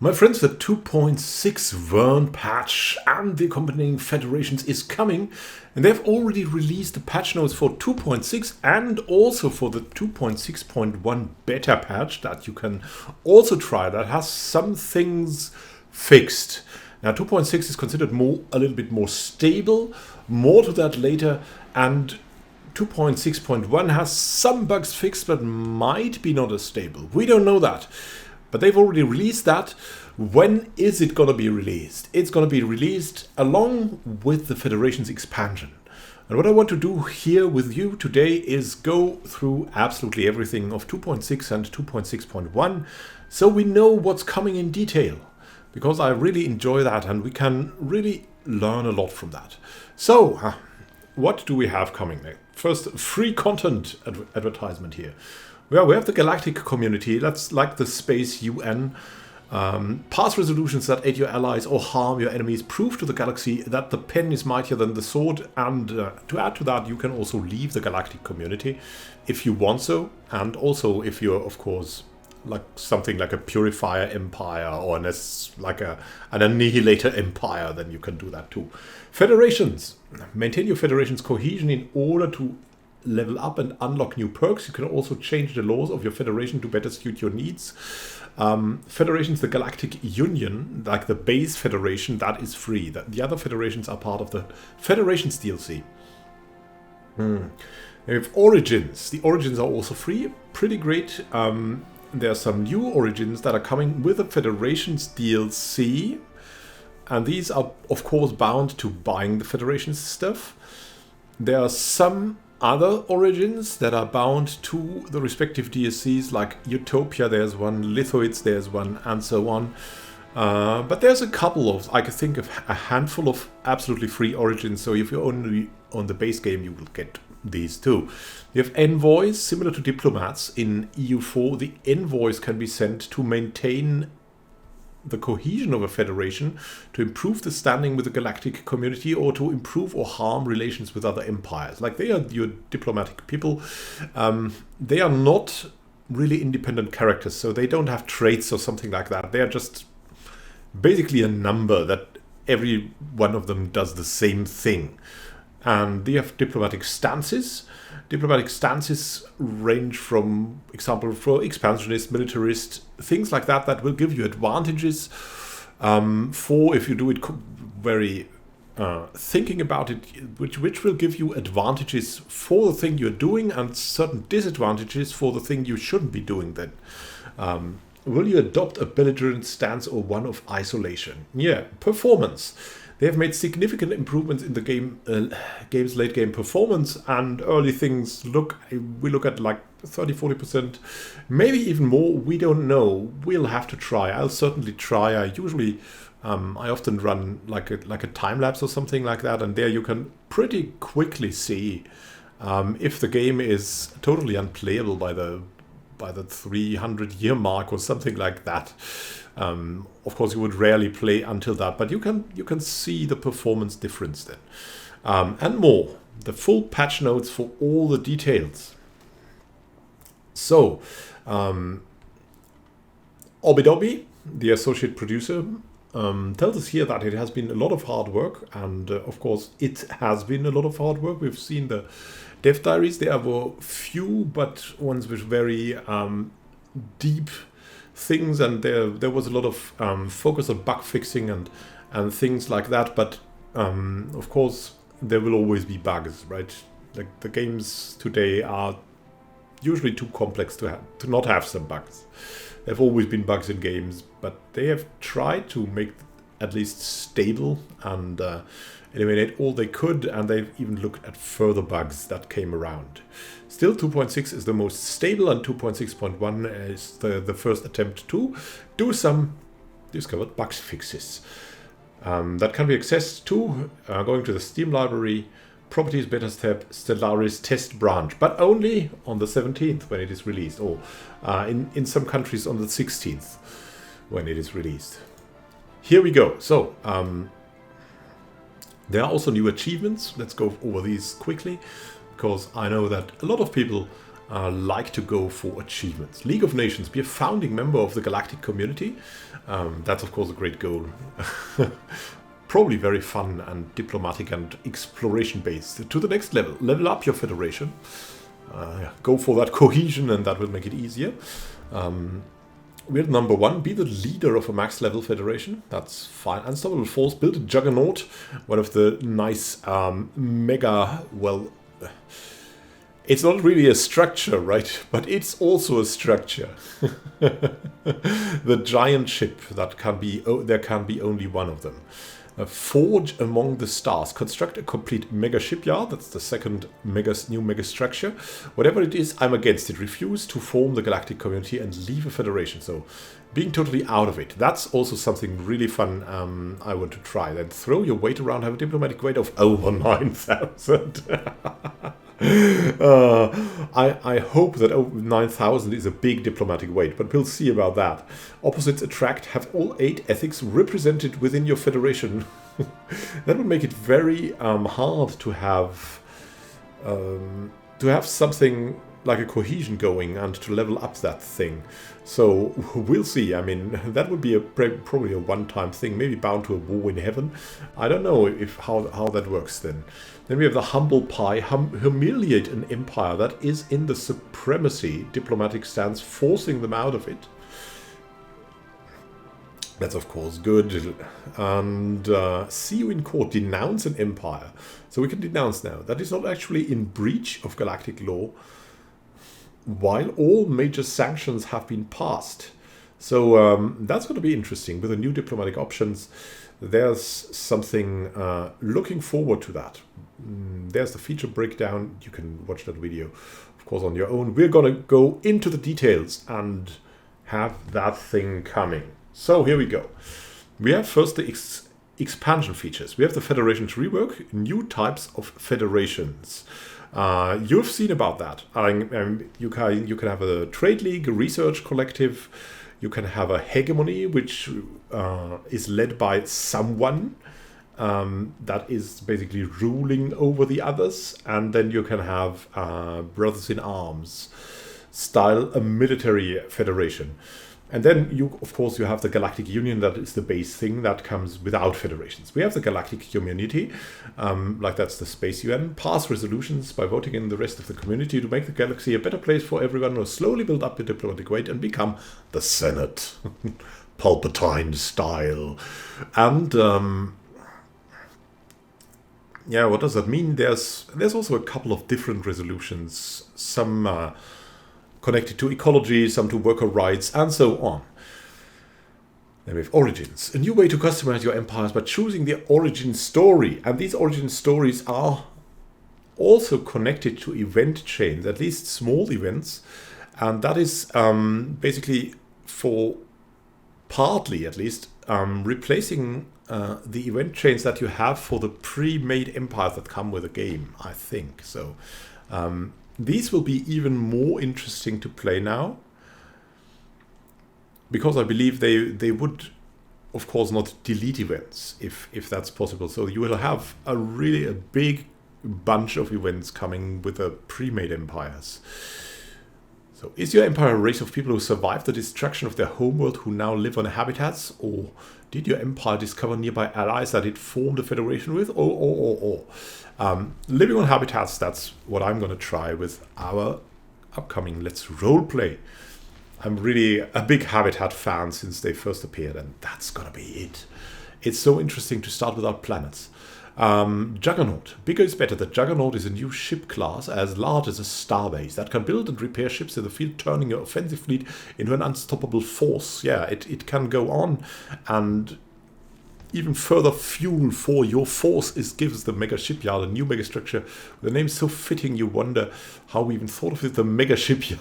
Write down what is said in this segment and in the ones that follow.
My friends, the 2.6 Vern patch and the accompanying federations is coming, and they've already released the patch notes for 2.6 and also for the 2.6.1 beta patch that you can also try, that has some things fixed. Now 2.6 is considered a little bit more stable, more to that later, and 2.6.1 has some bugs fixed but might be not as stable. We don't know that. But they've already released that. When is it going to be released? It's going to be released along with the Federation's expansion. And what I want to do here with you today is go through absolutely everything of 2.6 and 2.6.1 so we know what's coming in detail. Because I really enjoy that and we can really learn a lot from that. So, what do we have coming next? First, free content advertisement here. Well, we have the galactic community. That's like the space UN. Pass resolutions that aid your allies or harm your enemies. Prove to the galaxy that the pen is mightier than the sword. And to add to that, you can also leave the galactic community if you want so. And also if you're, of course, like something like a purifier empire or an annihilator empire, then you can do that too. Federations. Maintain your federation's cohesion in order to level up and unlock new perks. You can also change the laws of your federation to better suit your needs. Federations, the Galactic Union, like the base federation, that is free. The other federations are part of the Federations DLC. We have Origins. The Origins are also free. Pretty great. There are some new Origins that are coming with the Federations DLC. And these are, of course, bound to buying the Federations stuff. There are some other Origins that are bound to the respective DLCs, like Utopia, there's one, Lithoids, there's one, and so on. But there's a couple of, I can think of a handful of absolutely free Origins, so if you're only on the base game, you will get these too. You have Envoys, similar to Diplomats in EU4. The Envoys can be sent to maintain the cohesion of a federation, to improve the standing with the galactic community, or to improve or harm relations with other empires. Like, they are your diplomatic people. They are not really independent characters, so they don't have traits or something like that. They are just basically a number that every one of them does the same thing. And they have diplomatic stances. Diplomatic stances range from, example, for expansionist, militarist, things like that, that will give you advantages for, if you do it very thinking about it, which will give you advantages for the thing you're doing and certain disadvantages for the thing you shouldn't be doing then. Will you adopt a belligerent stance or one of isolation? Yeah, performance. They have made significant improvements in the game's late game performance, and early things we look at like 30-40%, maybe even more. We don't know. We'll have to try. I'll certainly try. I often run like a time lapse or something like that, and there you can pretty quickly see if the game is totally unplayable by the 300-year mark or something like that. Of course, you would rarely play until that, but you can see the performance difference then. And more. The full patch notes for all the details. So, Obidobi, the associate producer, tells us here that it has been a lot of hard work, and of course it has been a lot of hard work. We've seen the dev diaries. There were few, but ones with very deep things, and there was a lot of focus on bug fixing and things like that. But of course, there will always be bugs, right? Like, the games today are usually too complex to not have some bugs. There have always been bugs in games, but they have tried to make at least stable and eliminate all they could, and they've even looked at further bugs that came around. Still, 2.6 is the most stable, and 2.6.1 is the first attempt to do some discovered bug fixes. That can be accessed to going to the Steam library, Properties Betas tab, Stellaris Test Branch, but only on the 17th when it is released, or in some countries on the 16th when it is released. Here we go. So, there are also new achievements. Let's go over these quickly, because I know that a lot of people like to go for achievements. League of Nations, be a founding member of the galactic community. That's of course a great goal. Probably very fun and diplomatic and exploration based. To the next level, level up your federation. Go for that cohesion and that will make it easier. We're at number 1, be the leader of a max level federation. That's fine. Unstoppable force, build a Juggernaut. One of the nice mega, well, it's not really a structure, right? But it's also a structure. The giant ship that can be, there can be only one of them. Forge among the stars. Construct a complete Mega Shipyard. That's the second new mega structure. Whatever it is, I'm against it. Refuse to form the galactic community and leave a federation. So being totally out of it. That's also something really fun I want to try. Then throw your weight around. Have a diplomatic weight of over 9,000. I hope that over 9,000 is a big diplomatic weight, but we'll see about that. Opposites attract. Have all 8 ethics represented within your federation. That would make it very hard to have something like a cohesion going and to level up that thing. So we'll see. I mean, that would be probably a one-time thing, maybe bound to a war in heaven. I don't know how that works then. Then we have the humble pie, humiliate an empire that is in the supremacy diplomatic stance, forcing them out of it. That's of course good. And see you in court, denounce an empire. So we can denounce now. That is not actually in breach of galactic law, while all major sanctions have been passed. So that's going to be interesting. With the new diplomatic options, there's something looking forward to that. There's the feature breakdown. You can watch that video, of course, on your own. We're going to go into the details and have that thing coming. So here we go. We have first the expansion features. We have the federations rework, new types of federations. You've seen about that. You can have a trade league, a research collective. You can have a hegemony, which is led by someone that is basically ruling over the others. And then you can have brothers in arms style, a military federation. And then, of course, you have the Galactic Union. That is the base thing that comes without federations. We have the Galactic Community, like that's the Space UN. Pass resolutions by voting in the rest of the community to make the galaxy a better place for everyone, or slowly build up your diplomatic weight and become the Senate. Palpatine style. And, yeah, what does that mean? There's also a couple of different resolutions. Some connected to ecology, some to worker rights, and so on. Then we have origins. A new way to customize your empires by choosing the origin story. And these origin stories are also connected to event chains, at least small events. And that is basically for partly, at least, replacing the event chains that you have for the pre-made empires that come with a game, I think. So these will be even more interesting to play now, because I believe they would, of course, not delete events if that's possible. So you will have a big bunch of events coming with the pre-made empires. So is your empire a race of people who survived the destruction of their homeworld who now live on habitats? Or did your empire discover nearby allies that it formed a federation with? Living on habitats, that's what I'm going to try with our upcoming Let's Roleplay. I'm really a big habitat fan since they first appeared, and that's going to be it. It's so interesting to start with our planets. Juggernaut. Bigger is better. The Juggernaut is a new ship class as large as a starbase that can build and repair ships in the field, turning your offensive fleet into an unstoppable force. Yeah, it can go on, and even further fuel for your force gives the Mega Shipyard a new megastructure. The name is so fitting, you wonder how we even thought of it. The Mega Shipyard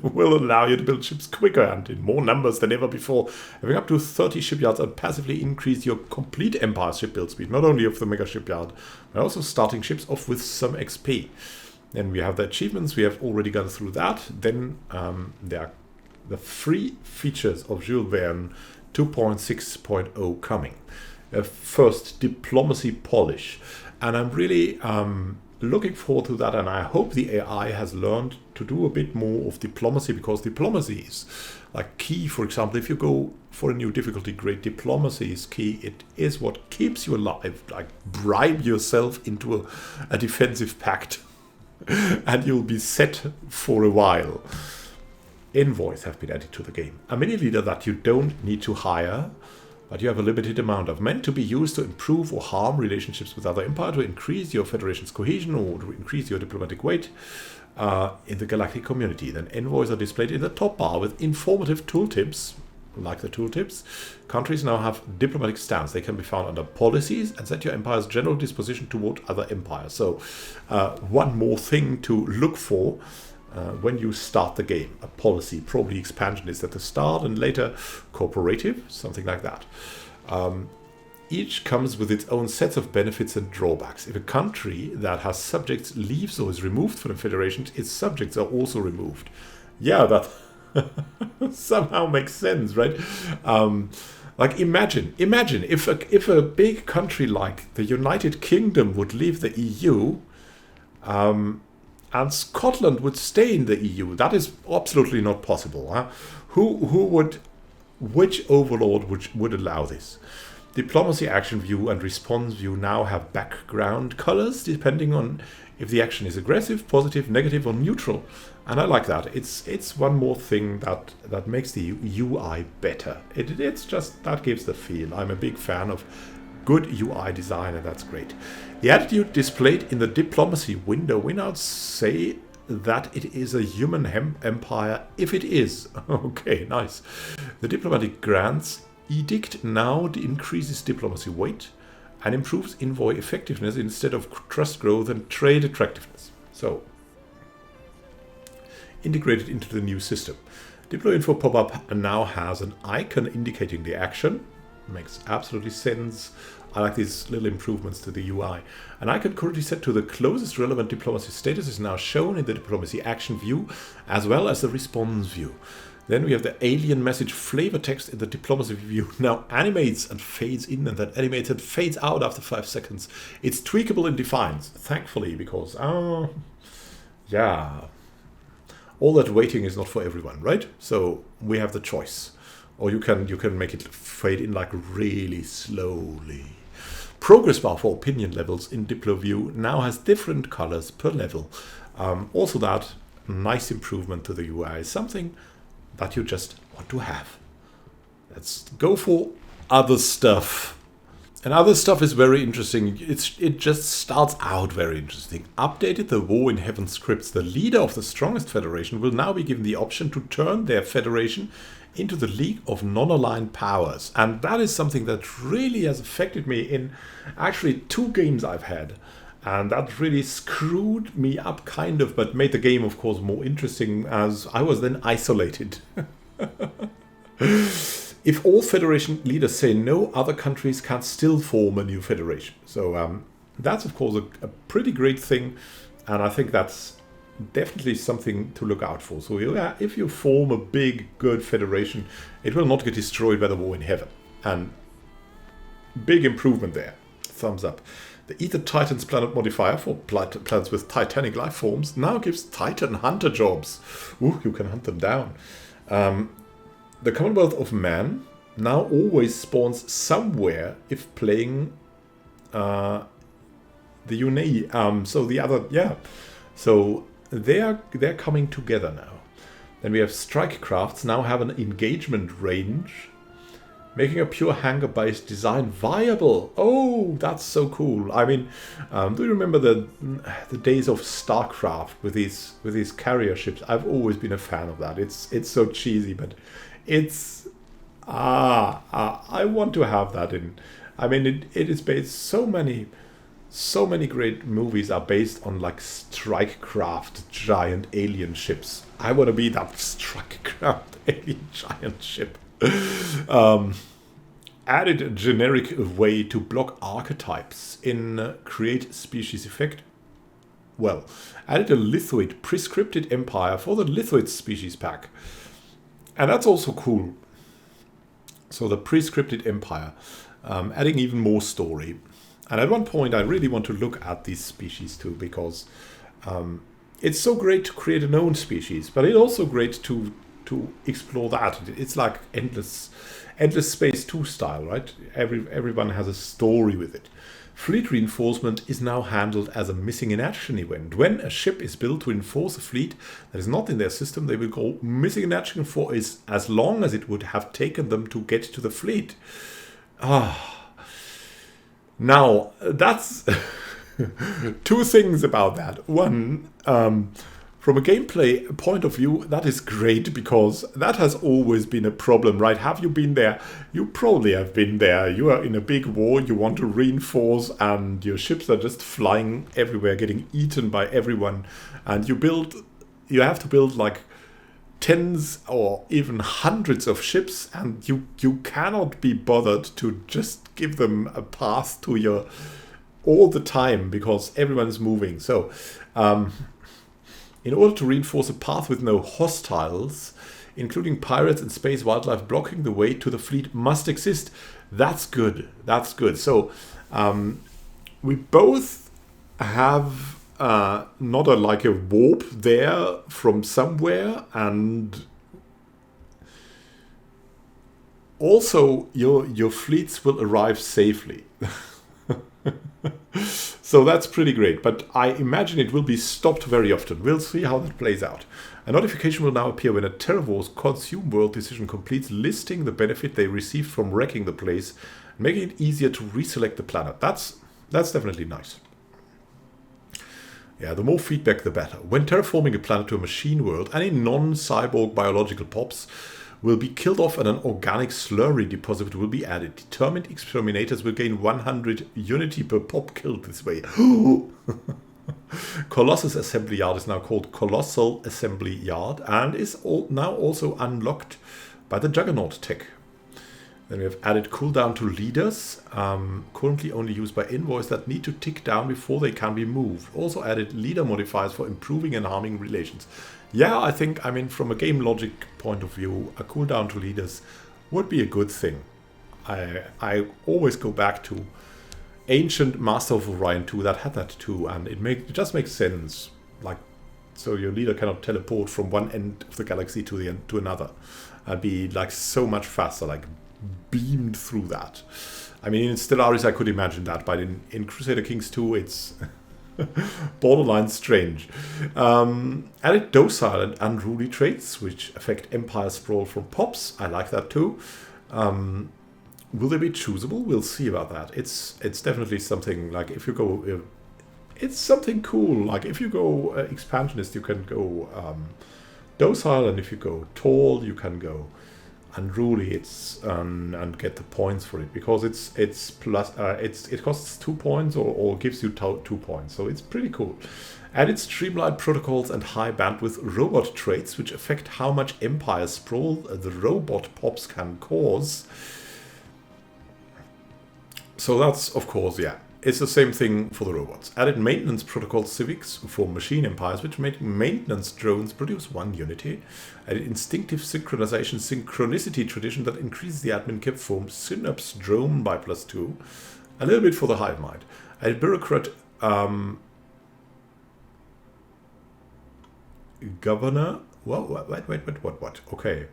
will allow you to build ships quicker and in more numbers than ever before. Having up to 30 shipyards and passively increase your complete empire ship build speed, not only of the Mega Shipyard, but also starting ships off with some XP. Then we have the achievements. We have already gone through that. Then there are the free features of Jules Verne 2.6.0 coming. First, diplomacy polish. And I'm really looking forward to that, and I hope the AI has learned to do a bit more of diplomacy, because diplomacy is like key. For example, if you go for a new difficulty grade, diplomacy is key. It is what keeps you alive. Like, bribe yourself into a defensive pact and you'll be set for a while. Envoys have been added to the game. A mini leader that you don't need to hire, but you have a limited amount of, meant to be used to improve or harm relationships with other empires, to increase your federation's cohesion or to increase your diplomatic weight in the galactic community. Then envoys are displayed in the top bar with informative tooltips, like the tooltips. Countries now have diplomatic stance. They can be found under policies and set your empire's general disposition toward other empires. So one more thing to look for when you start the game. A policy, probably expansionist at the start and later cooperative, something like that. Each comes with its own sets of benefits and drawbacks. If a country that has subjects leaves or is removed from the Federation, its subjects are also removed. Yeah, that somehow makes sense, right? Like, imagine if a big country like the United Kingdom would leave the EU, and Scotland would stay in the EU. That is absolutely not possible. Huh? Which overlord would allow this? Diplomacy action view and response view now have background colors depending on if the action is aggressive, positive, negative, or neutral. And I like that. It's one more thing that makes the UI better. It's just, that gives the feel. I'm a big fan of good UI design, and that's great. The attitude displayed in the diplomacy window, we now say that it is a human empire if it is. Okay, nice. The diplomatic grants edict now increases diplomacy weight and improves envoy effectiveness instead of trust growth and trade attractiveness. So, integrated into the new system. Diplo info pop-up now has an icon indicating the action. Makes absolutely sense. I like these little improvements to the UI. An icon currently set to the closest relevant diplomacy status is now shown in the diplomacy action view as well as the response view. Then we have the alien message flavor text in the diplomacy view. Now animates and fades in, and then animates and fades out after 5 seconds. It's tweakable and defines, thankfully, because, yeah, all that waiting is not for everyone, right? So we have the choice. Or you can make it fade in like really slowly. Progress bar for opinion levels in Diplo view now has different colors per level. Also that nice improvement to the UI, something that you just want to have. Let's go for other stuff. And other stuff is very interesting. It just starts out very interesting. Updated the War in Heaven scripts. The leader of the strongest federation will now be given the option to turn their federation into the League of Non-Aligned Powers. And that is something that really has affected me in actually 2 games I've had. And that really screwed me up kind of, but made the game, of course, more interesting as I was then isolated. If all federation leaders say no, other countries can still form a new federation. So that's, of course, a pretty great thing. And I think that's definitely something to look out for. So yeah, if you form a big, good federation, it will not get destroyed by the War in Heaven. And big improvement there. Thumbs up. The Ether Titans planet modifier for planets with titanic life forms now gives Titan hunter jobs. Ooh, you can hunt them down. The Commonwealth of Man now always spawns somewhere if playing the Unei. So the other, yeah. So they're coming together now. Then we have strike crafts now have an engagement range, making a pure hangar-based design viable. Oh, that's so cool. I mean, do you remember the days of StarCraft with these carrier ships? I've always been a fan of that. It's so cheesy, but it's I want to have that in. I mean, it is based so many great movies are based on like strike craft giant alien ships. I want to be that strike craft alien giant ship. Added a generic way to block archetypes in create species effect. Well, added a lithoid prescripted empire for the lithoid species pack. And that's also cool. So the prescripted empire, adding even more story. And at one point, I really want to look at these species too, because it's so great to create a known species, but it's also great to explore that. It's like endless space 2 style, right? Everyone has a story with it. Fleet reinforcement is now handled as a missing in action event. When a ship is built to enforce a fleet that is not in their system, they will go missing in action for as long as it would have taken them to get to the fleet. Now, that's 2 things about that. One, from a gameplay point of view, that is great, because that has always been a problem, right? Have you been there? You probably have been there. You are in a big war, you want to reinforce, and your ships are just flying everywhere, getting eaten by everyone. And you have to build like tens or even hundreds of ships, and you cannot be bothered to just give them a path to your all the time, because everyone's moving. So in order to reinforce a path with no hostiles, including pirates and space wildlife blocking the way to the fleet, must exist. That's good. That's good. So we both have not like a warp there from somewhere, and also your fleets will arrive safely. So that's pretty great, but I imagine it will be stopped very often. We'll see how that plays out. A notification will now appear when a Terraforce consume world decision completes, listing the benefit they received from wrecking the place, making it easier to reselect the planet. That's definitely nice. Yeah, the more feedback, the better. When terraforming a planet to a machine world, any non-cyborg biological pops will be killed off and an organic slurry deposit will be added. Determined exterminators will gain 100 unity per pop killed this way. Colossus Assembly Yard is now called Colossal Assembly Yard and is now also unlocked by the Juggernaut tech. Then we have added cooldown to leaders, currently only used by envoys that need to tick down before they can be moved. Also added leader modifiers for improving and harming relations. Yeah, I think, from a game logic point of view, a cooldown to leaders would be a good thing. I always go back to ancient Master of Orion 2 that had that too, and it just makes sense. Like, so your leader cannot teleport from one end of the galaxy to another and be like so much faster, like beamed through that. In Stellaris I could imagine that, but in Crusader Kings 2 it's borderline strange. Added docile and unruly traits which affect Empire Sprawl from pops. I like that too. Will they be choosable? We'll see about that. It's definitely something, like if you go it's something cool. Like if you go expansionist, you can go docile, and if you go tall, you can go unruly. It's and get the points for it, because it's plus it costs 2 points or gives you 2 points, so it's pretty cool. Added streamlined protocols and high bandwidth robot traits which affect how much Empire Sprawl the robot pops can cause. So that's, of course, yeah, it's the same thing for the robots. Added maintenance protocol civics for machine empires, which make maintenance drones produce 1 unity. Added instinctive synchronicity tradition that increases the admin cap for synapse drone by +2. A little bit for the hive mind. Added bureaucrat governor. Well, what? Okay.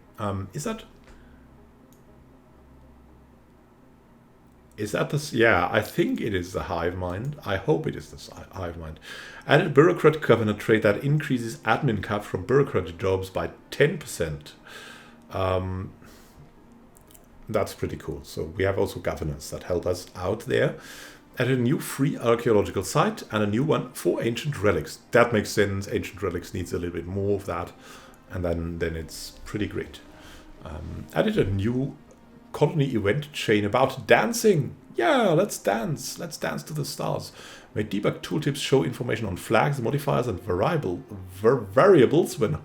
Is that this? Yeah, I think it is the hive mind. I hope it is the hive mind. Added bureaucrat governor trait that increases admin cap from bureaucrat jobs by 10%. That's pretty cool. So we have also governors that help us out there. Added a new free archaeological site and a new one for ancient relics. That makes sense. Ancient relics needs a little bit more of that, and then it's pretty great. Added a new colony event chain about dancing. Yeah, let's dance. Let's dance to the stars. Made debug tooltips show information on flags, modifiers, and variables when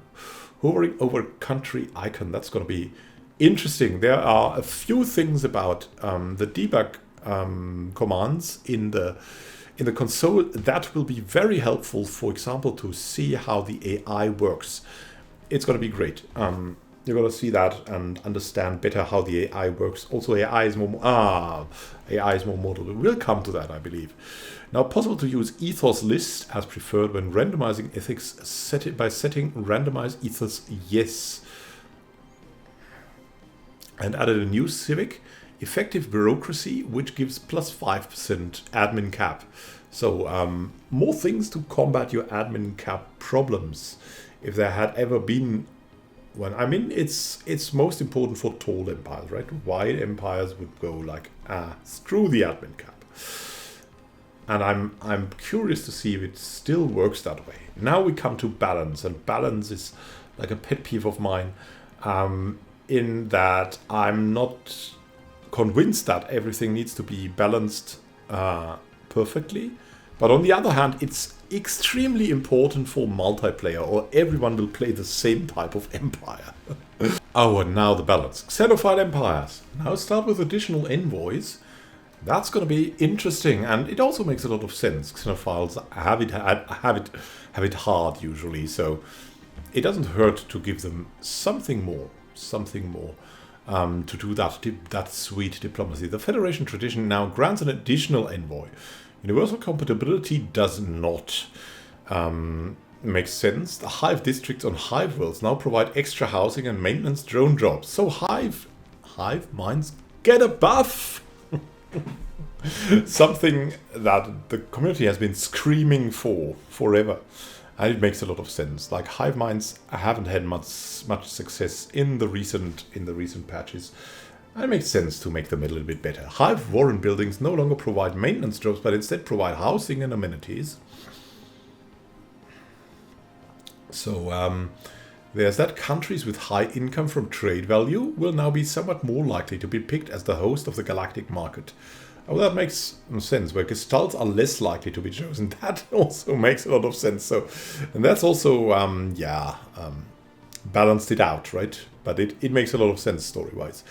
hovering over country icon. That's going to be interesting. There are a few things about the debug commands in the console that will be very helpful. For example, to see how the AI works. It's going to be great. You're going to see that and understand better how the AI works. Also, AI is more modelable. We'll come to that, I believe. Now, possible to use ethos list as preferred when randomizing ethics by setting randomize ethos yes. And added a new civic, effective bureaucracy, which gives plus 5% admin cap. So more things to combat your admin cap problems. If there had ever been one, I mean, it's most important for tall empires, right? Wide empires would go like, screw the admin cap. And I'm curious to see if it still works that way. Now we come to balance, and balance is like a pet peeve of mine, in that I'm not convinced that everything needs to be balanced perfectly. But on the other hand, it's extremely important for multiplayer, or everyone will play the same type of empire. Oh, and now the balance. Xenophile empires. Now start with additional envoys. That's going to be interesting, and it also makes a lot of sense. Xenophiles have it hard usually, so it doesn't hurt to give them something more to do that sweet diplomacy. The Federation tradition now grants an additional envoy. Universal compatibility does not make sense. The hive districts on hive worlds now provide extra housing and maintenance drone jobs. So hive minds get a buff. Something that the community has been screaming for forever, and it makes a lot of sense. Like hive minds haven't had much success in the recent patches, and it makes sense to make them a little bit better. Hive warren buildings no longer provide maintenance jobs, but instead provide housing and amenities. So there's that. Countries with high income from trade value will now be somewhat more likely to be picked as the host of the galactic market. Oh, that makes sense. Where gestalts are less likely to be chosen. That also makes a lot of sense. So, and that's also, balanced it out, right? But it makes a lot of sense story-wise.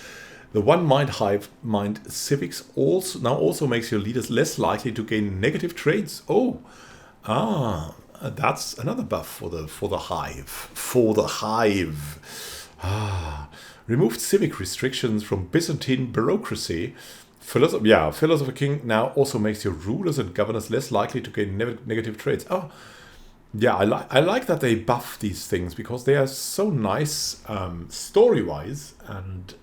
The one hive mind civics also makes your leaders less likely to gain negative traits. Oh, that's another buff for the hive. Removed civic restrictions from Byzantine bureaucracy. Philosopher King now also makes your rulers and governors less likely to gain negative traits. Oh, yeah, I like that they buff these things because they are so nice story-wise, and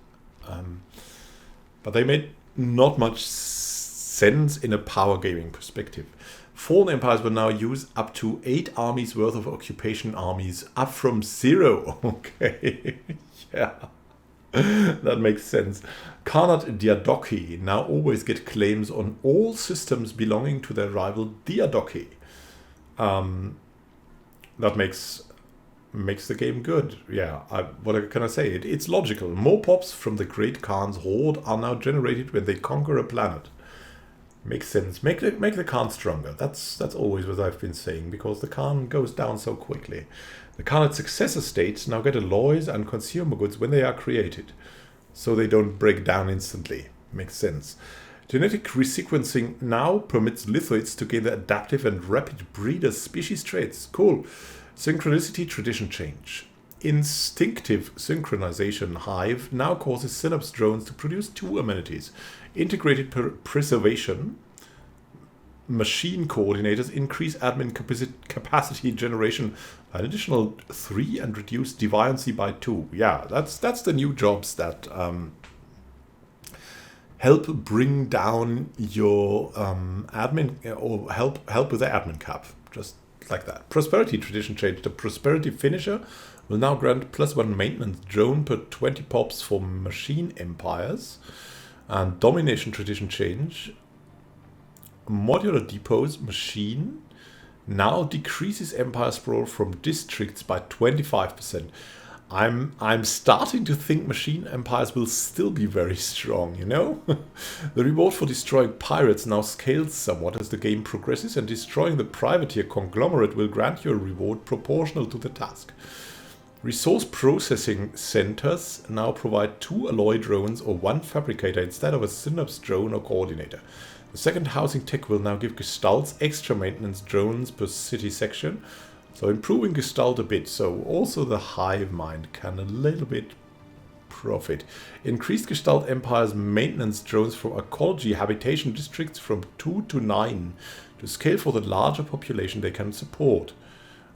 but they made not much sense in a power gaming perspective. Fallen empires will now use up to 8 armies worth of occupation armies, up from 0. Okay, yeah. That makes sense. Khanate Diadochi now always get claims on all systems belonging to their rival Diadochi. That makes the game good. Yeah, what can I say? It's logical. More pops from the Great Khan's horde are now generated when they conquer a planet. Makes sense. Make the Khan stronger. That's always what I've been saying, because the Khan goes down so quickly. The Khanate successor states now get alloys and consumer goods when they are created, so they don't break down instantly. Makes sense. Genetic resequencing now permits lithoids to gain the adaptive and rapid breeder species traits. Cool. Synchronicity tradition change. Instinctive synchronization hive now causes synapse drones to produce 2 amenities. Integrated preservation. Machine coordinators increase admin capacity generation by an additional 3 and reduce deviancy by 2. Yeah, that's the new jobs that help bring down your admin, or help with the admin cap, just like that. Prosperity tradition change. The prosperity finisher will now grant +1 maintenance drone per 20 pops for machine empires. And domination tradition change. Modular depots machine now decreases empire sprawl from districts by 25%. I'm starting to think machine empires will still be very strong, you know? The reward for destroying pirates now scales somewhat as the game progresses, and destroying the privateer conglomerate will grant you a reward proportional to the task. Resource processing centers now provide 2 alloy drones or 1 fabricator instead of a synapse drone or coordinator. The second housing tech will now give gestalts extra maintenance drones per city section. So improving Gestalt a bit. So also the hive mind can a little bit profit. Increased Gestalt Empire's maintenance drones for ecology habitation districts from 2 to 9 to scale for the larger population they can support.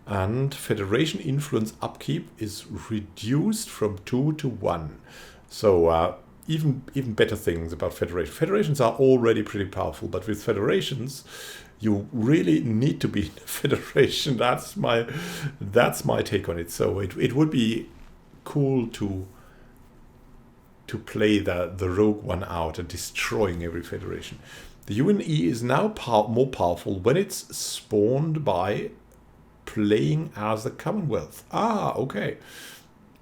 And Federation influence upkeep is reduced from 2 to 1. So even better things about Federation. Federations are already pretty powerful, but with Federations, you really need to be in a Federation. That's my take on it. So it would be cool to play the rogue one out and destroying every Federation. The UNE is now more powerful when it's spawned by playing as the Commonwealth. Ah, okay.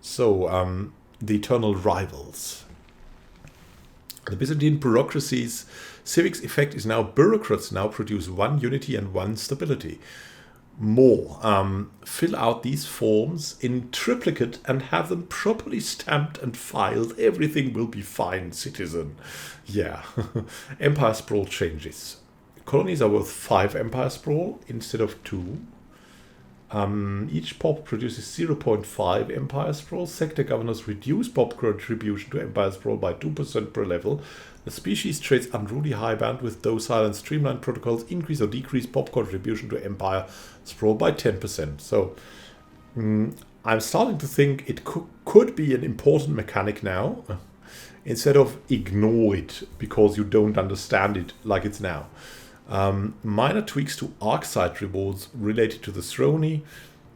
So the eternal rivals. The Byzantine bureaucracy's civics effect is now bureaucrats now produce 1 unity and 1 stability. More. Fill out these forms in triplicate and have them properly stamped and filed. Everything will be fine, citizen. Yeah. Empire Sprawl changes. Colonies are worth 5 Empire Sprawl instead of 2. Each pop produces 0.5 Empire Sprawl. Sector governors reduce pop contribution to Empire Sprawl by 2% per level. The species traits unruly high bandwidth, docile and streamlined protocols increase or decrease pop contribution to Empire Sprawl by 10%. So I'm starting to think it could be an important mechanic now, instead of ignore it because you don't understand it like it's now. Minor tweaks to arc-site rewards related to the Throny.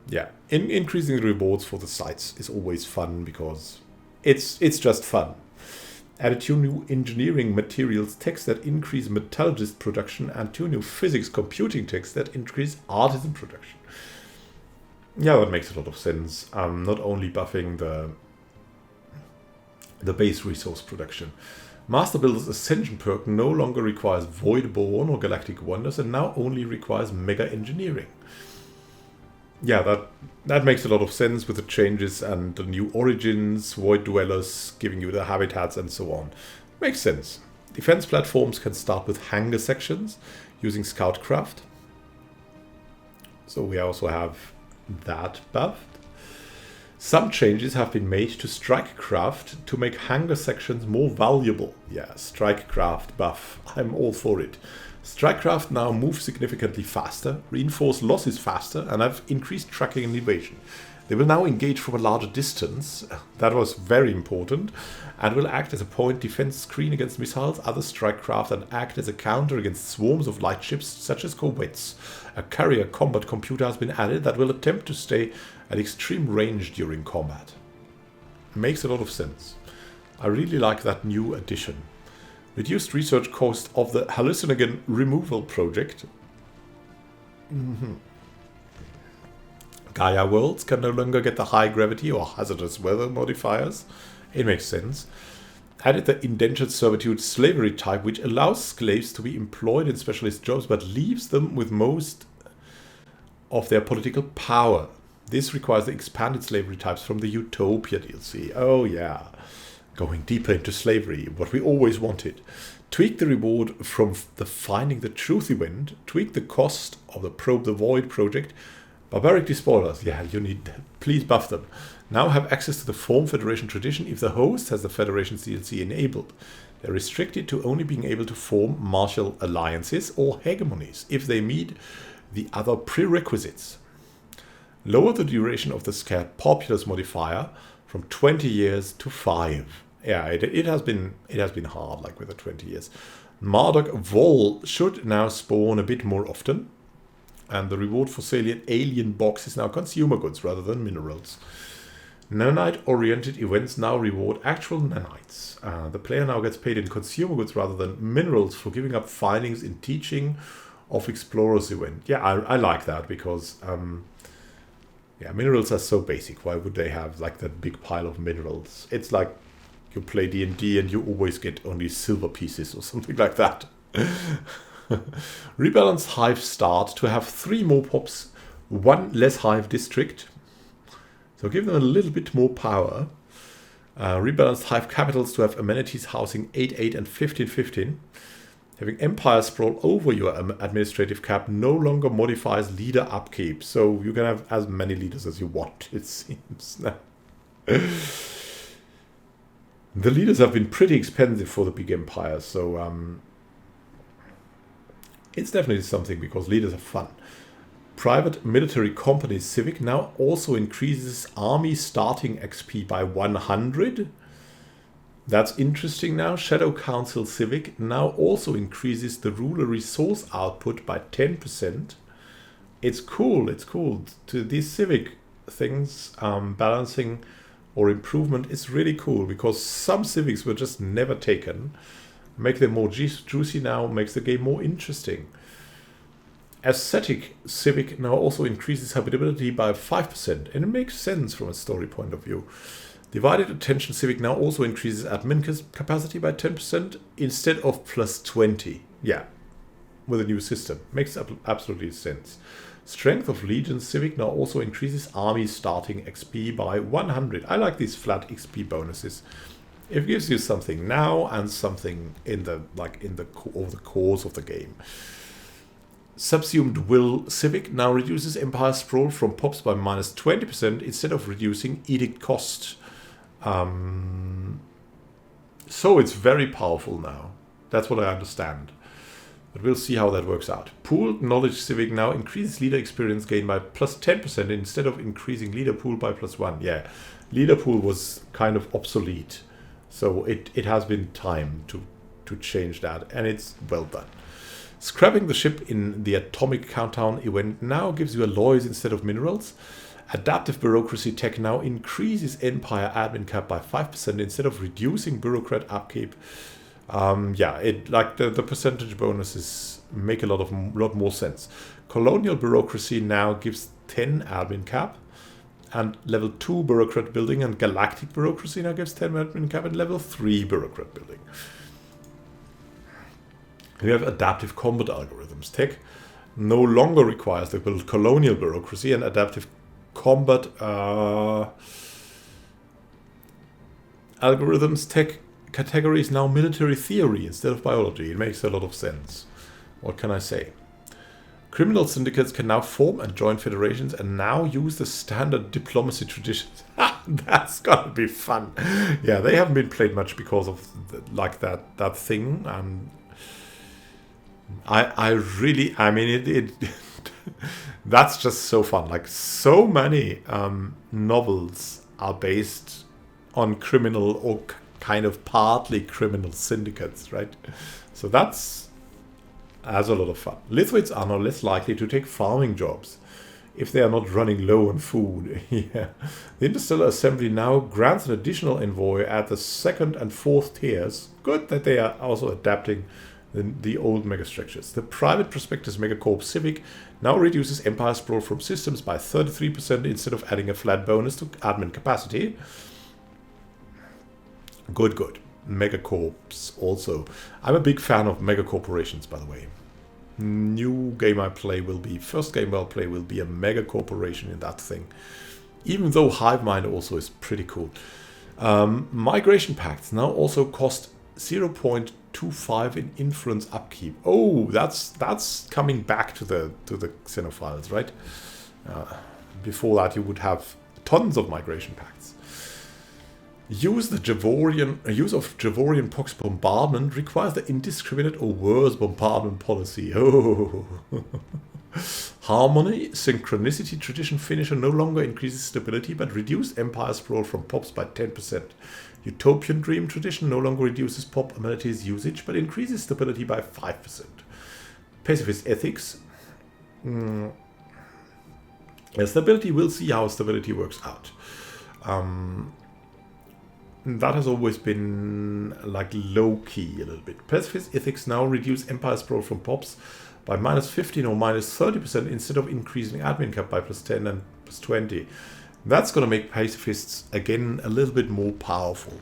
Yeah, increasing the rewards for the sites is always fun because it's just fun. Added 2 new engineering materials texts that increase metallurgist production and 2 new physics computing texts that increase artisan production. Yeah, that makes a lot of sense. Not only buffing the base resource production. Master Builder's Ascension perk no longer requires Voidborn or Galactic Wonders and now only requires Mega Engineering. Yeah, that makes a lot of sense with the changes and the new origins, Void Dwellers giving you the habitats and so on. Makes sense. Defense platforms can start with hangar sections using Scoutcraft. So we also have that buffed. Some changes have been made to Strikecraft to make hangar sections more valuable. Yeah, Strikecraft buff. I'm all for it. Strikecraft now moves significantly faster, reinforce losses faster, and have increased tracking and evasion. They will now engage from a larger distance. That was very important. And will act as a point defense screen against missiles, other Strikecraft, and act as a counter against swarms of light ships such as corvettes. A carrier combat computer has been added that will attempt to stay at extreme range during combat. Makes a lot of sense. I really like that new addition. Reduced research cost of the hallucinogen removal project. Gaia worlds can no longer get the high gravity or hazardous weather modifiers. It makes sense. Added the indentured servitude slavery type, which allows slaves to be employed in specialist jobs but leaves them with most of their political power. This requires the expanded slavery types from the Utopia DLC. Oh yeah. Going deeper into slavery, what we always wanted. Tweak the reward from the Finding the Truth event. Tweak the cost of the Probe the Void project. Barbaric Despoilers. Yeah, you need that. Please buff them. Now have access to the Form Federation tradition if the host has the Federation's DLC enabled. They're restricted to only being able to form martial alliances or hegemonies if they meet the other prerequisites. Lower the duration of the Scared Populace modifier from 20 years to 5. Yeah, it has been hard, like with the 20 years. Marduk Vol should now spawn a bit more often. And the reward for salient alien box is now consumer goods rather than minerals. Nanite-oriented events now reward actual nanites. The player now gets paid in consumer goods rather than minerals for giving up findings in teaching of Explorers event. Yeah, I like that because minerals are so basic. Why would they have like that big pile of minerals? It's like you play D&D and you always get only silver pieces or something like that. Rebalanced Hive start to have 3 more pops, 1 less Hive district. So give them a little bit more power. Rebalanced Hive capitals to have amenities housing 8, 8 and 15, 15. Having empire sprawl over your administrative cap no longer modifies leader upkeep. So you can have as many leaders as you want, it seems. The leaders have been pretty expensive for the big empires, so it's definitely something because leaders are fun. Private military company Civic now also increases army starting XP by 100. That's interesting now. Shadow Council Civic now also increases the ruler resource output by 10%. It's cool, it's cool. To these civic things, balancing or improvement is really cool because some civics were just never taken. Make them more juicy now, makes the game more interesting. Aesthetic Civic now also increases habitability by 5%, and it makes sense from a story point of view. Divided Attention Civic now also increases admin capacity by 10% instead of plus 20. Yeah, with a new system. Makes absolutely sense. Strength of Legion Civic now also increases army starting XP by 100. I like these flat XP bonuses. It gives you something now and something in the over the course of the game. Subsumed Will Civic now reduces Empire Sprawl from pops by minus 20% instead of reducing edict cost. So it's very powerful now. That's what I understand. But we'll see how that works out. Pooled Knowledge Civic now increases leader experience gain by plus 10% instead of increasing leader pool by plus 1. Yeah, leader pool was kind of obsolete. So it has been time to change that, and it's well done. Scrapping the ship in the Atomic Countdown event now gives you alloys instead of minerals. Adaptive Bureaucracy Tech now increases Empire admin cap by 5% instead of reducing bureaucrat upkeep. Yeah, the percentage bonuses make a lot more sense. Colonial Bureaucracy now gives 10 admin cap, and level 2 bureaucrat building and Galactic Bureaucracy now gives 10 admin cap, and level 3 bureaucrat building. We have Adaptive Combat Algorithms Tech no longer requires the Colonial Bureaucracy, and Adaptive Combat Algorithms Tech category is now Military Theory instead of Biology. It makes a lot of sense. What can I say? Criminal syndicates can now form and join federations and now use the standard diplomacy traditions. That's gonna be fun. Yeah, they haven't been played much because of that thing. I mean, that's just so fun. Like, so many novels are based on criminal or kind of partly criminal syndicates, right? So that's a lot of fun. Lithuids are now less likely to take farming jobs if they are not running low on food. Yeah. The Interstellar Assembly now grants an additional envoy at the 2nd and 4th tiers. Good that they are also adapting the old megastructures. The Private Prospectus Megacorp Civic now reduces Empire Sprawl from systems by 33% instead of adding a flat bonus to admin capacity. Good, good. Megacorps also. I'm a big fan of megacorporations, by the way. New game I play will be, first game I'll play will be a megacorporation in that thing. Even though Hive Mind also is pretty cool. Migration Pacts now also cost 0.25 in influence upkeep. Oh, that's coming back to the Xenophiles, right? Before that, you would have tons of migration pacts. Use of Javorian Pox bombardment requires the indiscriminate or worse bombardment policy. Oh. Harmony Synchronicity Tradition Finisher no longer increases stability but reduced Empire Sprawl from pops by 10%. Utopian Dream Tradition no longer reduces pop amenities usage but increases stability by 5%. Pacifist Ethics. Stability, we'll see how stability works out. That has always been like low-key a little bit. Pacifist Ethics now reduce Empire Sprawl from pops by minus 15 or minus 30% instead of increasing admin cap by plus 10 and plus 20. That's going to make pacifists again a little bit more powerful.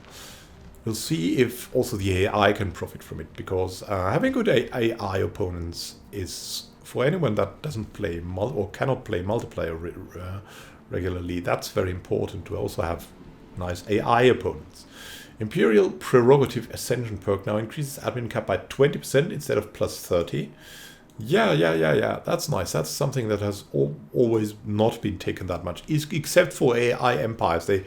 We'll see if also the AI can profit from it, because having good AI opponents is, for anyone that doesn't play or cannot play multiplayer regularly, that's very important to also have nice AI opponents. Imperial Prerogative Ascension perk now increases admin cap by 20% instead of plus 30. Yeah. That's nice. That's something that has always not been taken that much, except for AI empires. They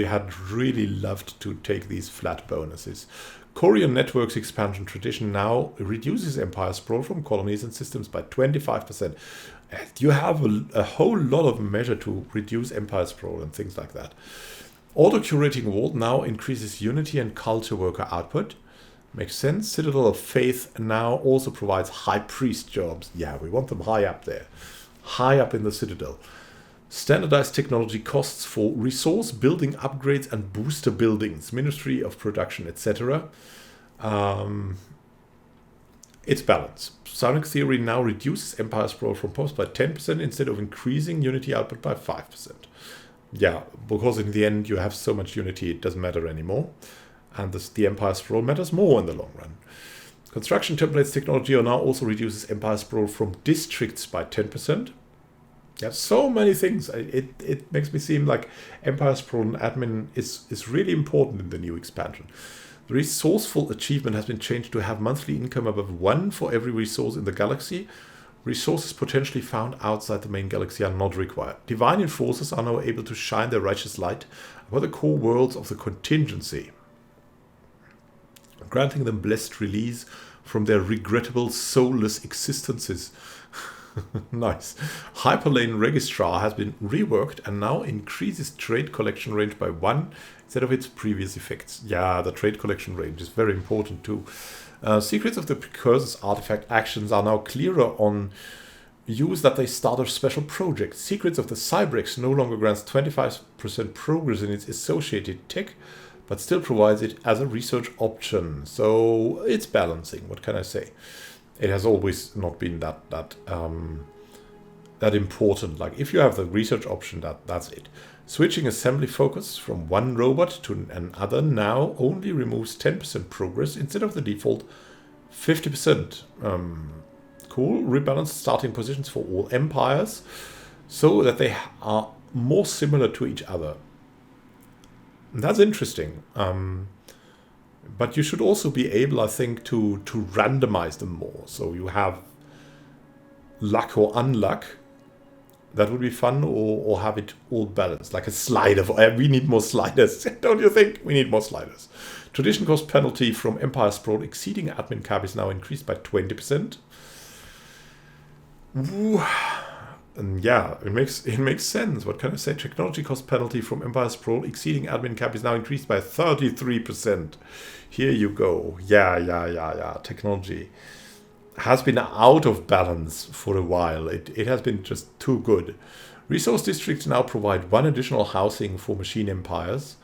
had really loved to take these flat bonuses. Korean Networks expansion tradition now reduces empire sprawl from colonies and systems by 25%. You have a whole lot of measure to reduce empire sprawl and things like that. Auto-curating vault now increases unity and culture worker output. Makes sense. Citadel of Faith now also provides high priest jobs. Yeah, we want them high up there. High up in the Citadel. Standardized technology costs for resource building upgrades and booster buildings. Ministry of Production, etc. It's balanced. Psionic Theory now reduces Empire Sprawl from POPs by 10% instead of increasing Unity output by 5%. Yeah, because in the end you have so much Unity it doesn't matter anymore. And the Empire Sprawl matters more in the long run. Construction Templates technology now also reduces Empire Sprawl from districts by 10%. Yeah, so many things. It makes me seem like Empire Sprawl and admin is really important in the new expansion. The resourceful achievement has been changed to have monthly income above 1 for every resource in the galaxy. Resources potentially found outside the main galaxy are not required. Divine Enforcers are now able to shine their righteous light over the core worlds of the contingency, granting them blessed release from their regrettable soulless existences. Nice. Hyperlane Registrar has been reworked and now increases trade collection range by 1 instead of its previous effects. Yeah, the trade collection range is very important too. Secrets of the Precursor's artifact actions are now clearer on use that they start a special project. Secrets of the Cybrex no longer grants 25% progress in its associated tech, but still provides it as a research option. So it's balancing, what can I say? It has always not been that important. Like if you have the research option, that's it. Switching assembly focus from one robot to another now only removes 10% progress instead of the default 50%. Cool. Rebalance starting positions for all empires so that they are more similar to each other. That's interesting. But you should also be able, I think, to randomize them more. So you have luck or unluck. That would be fun, or have it all balanced, like a slider. We need more sliders, don't you think? We need more sliders. Tradition cost penalty from Empire Sprawl exceeding admin cap is now increased by 20%. Ooh. And yeah, it makes sense. What can I say? Technology cost penalty from Empire Sprawl exceeding admin cap is now increased by 33%. Here you go. Yeah. Technology has been out of balance for a while. It has been just too good. Resource districts now provide 1 additional housing for machine empires.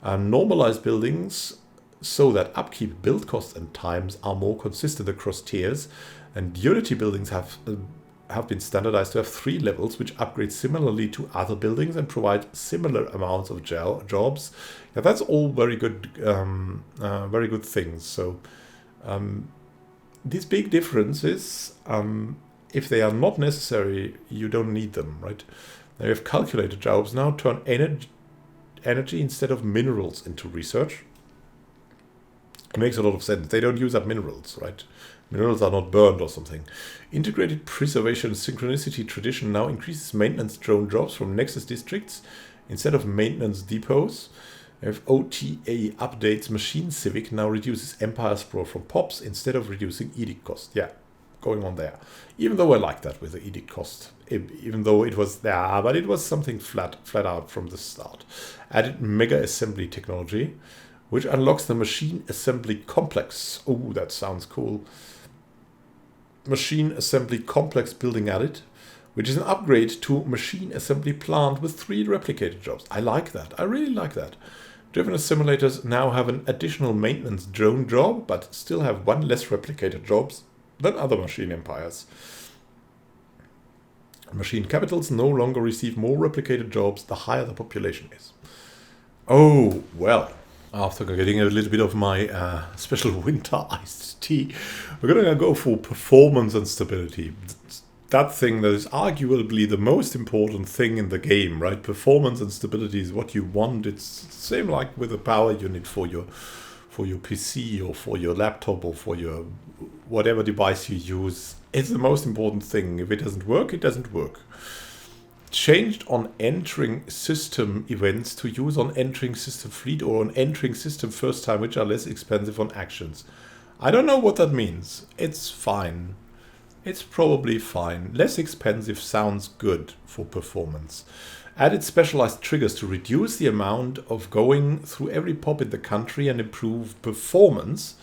Normalize buildings so that upkeep, build costs and times are more consistent across tiers. And Unity buildings have been standardized to have 3 levels, which upgrade similarly to other buildings and provide similar amounts of jobs. Yeah, that's all very good things. So these big differences, if they are not necessary, you don't need them, right? Now you have calculated jobs now turn energy instead of minerals into research. It makes a lot of sense. They don't use up minerals, right? Minerals are not burned or something. Integrated Preservation Synchronicity Tradition now increases maintenance drone jobs from Nexus districts instead of maintenance depots. If OTA updates Machine Civic now reduces Empire Sprawl from POPs instead of reducing edict cost. Yeah, going on there. Even though I like that with the edict cost. Even though it was there, but it was something flat out from the start. Added Mega Assembly technology, which unlocks the Machine Assembly Complex. Oh, that sounds cool. Machine Assembly Complex building added, which is an upgrade to Machine Assembly Plant with 3 replicated jobs. I like that. I really like that. Driven simulators now have an additional maintenance drone job, but still have 1 less replicated jobs than other machine empires. Machine capitals no longer receive more replicated jobs the higher the population is. Oh, well. After getting a little bit of my special winter iced tea, we're going to go for performance and stability. that thing that is arguably the most important thing in the game, right? Performance and stability is what you want. It's the same like with a power unit for your PC or for your laptop or for your whatever device you use. It's the most important thing. If it doesn't work, it doesn't work. Changed on entering system events to use on entering system fleet or on entering system first time, which are less expensive on actions. I don't know what that means. It's fine. It's probably fine. Less expensive sounds good for performance. Added specialized triggers to reduce the amount of going through every pop in the country and improve performance.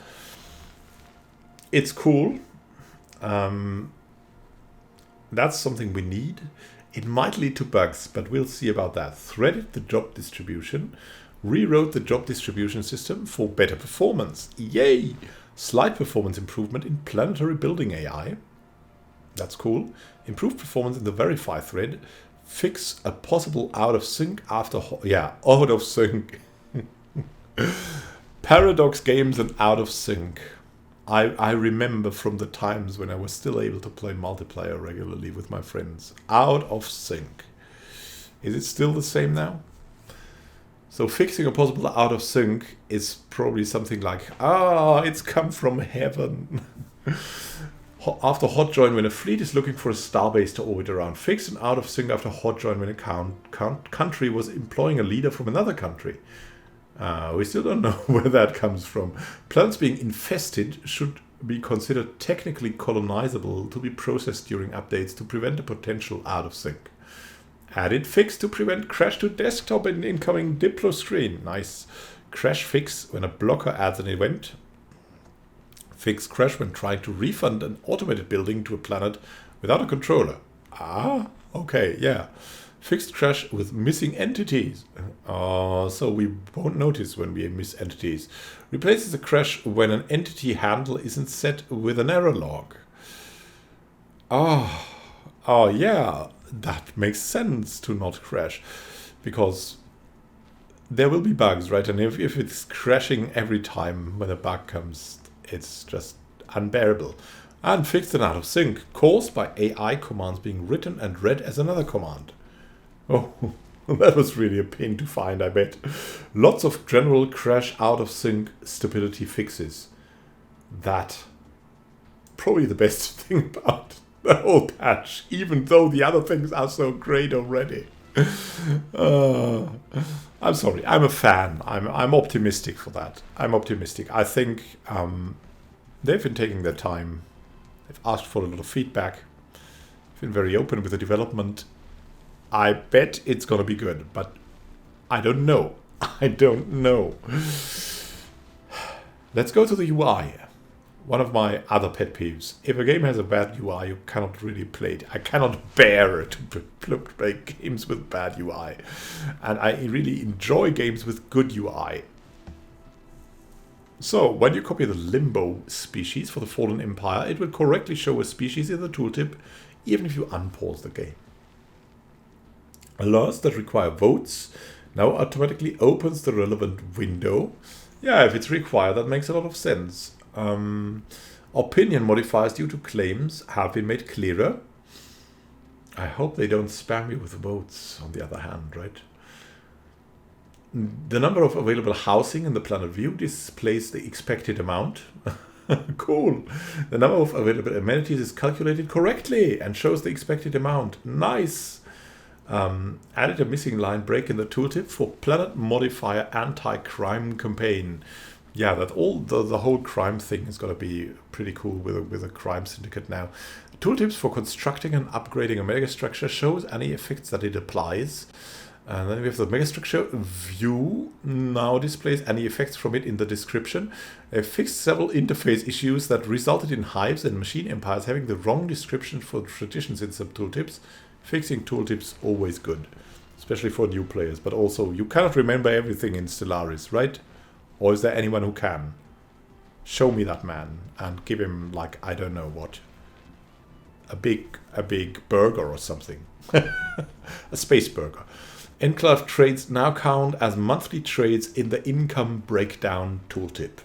It's cool. That's something we need. It might lead to bugs, but we'll see about that. Threaded the job distribution. Rewrote the job distribution system for better performance. Yay! Slight performance improvement in planetary building AI. That's cool. Improve performance in the verify thread. Fix a possible out of sync after... out of sync. Paradox games and out of sync. I remember from the times when I was still able to play multiplayer regularly with my friends. Out of sync. Is it still the same now? So fixing a possible out of sync is probably something like, it's come from heaven. After hot join, when a fleet is looking for a starbase to orbit around. Fix an out of sync after hot join when a country was employing a leader from another country. We still don't know where that comes from. Planets being infested should be considered technically colonizable to be processed during updates to prevent a potential out of sync. Added fix to prevent crash to desktop in incoming Diplo screen. Nice. Crash fix when a blocker adds an event. Fix crash when trying to refund an automated building to a planet without a controller. Okay, yeah. Fixed crash with missing entities. So we won't notice when we miss entities. Replaces the crash when an entity handle isn't set with an error log. Yeah. That makes sense to not crash. Because there will be bugs, right? And if it's crashing every time when a bug comes, it's just unbearable. And fixed and out of sync, caused by AI commands being written and read as another command. Oh, that was really a pain to find, I bet. Lots of general crash out of sync stability fixes. That probably the best thing about the whole patch, even though the other things are so great already. I'm sorry, I'm a fan. I'm optimistic for that. I'm optimistic. I think they've been taking their time. They've asked for a lot of feedback. They've been very open with the development. I bet it's going to be good, but I don't know. I don't know. Let's go to the UI. One of my other pet peeves. If a game has a bad UI, you cannot really play it. I cannot bear to play games with bad UI. And I really enjoy games with good UI. So, when you copy the Limbo species for the Fallen Empire, it will correctly show a species in the tooltip, even if you unpause the game. Alerts that require votes now automatically opens the relevant window. Yeah, if it's required, that makes a lot of sense. Opinion modifiers due to claims have been made clearer. I hope they don't spam you with votes, on the other hand, right? The number of available housing in the planet view displays the expected amount. Cool. The number of available amenities is calculated correctly and shows the expected amount. Nice. Added a missing line break in the tooltip for planet modifier anti-crime campaign. Yeah, that all the whole crime thing is going to be pretty cool with a crime syndicate now. Tooltips for constructing and upgrading a megastructure shows any effects that it applies. And then we have the megastructure view now displays any effects from it in the description. It fixed several interface issues that resulted in hives and machine empires having the wrong description for traditions in some tooltips. Fixing tooltips always good, especially for new players. But also, you cannot remember everything in Stellaris, right? Or is there anyone who can? Show me that man and give him, like, I don't know what, a big burger or something, a space burger. Enclave trades now count as monthly trades in the income breakdown tooltip.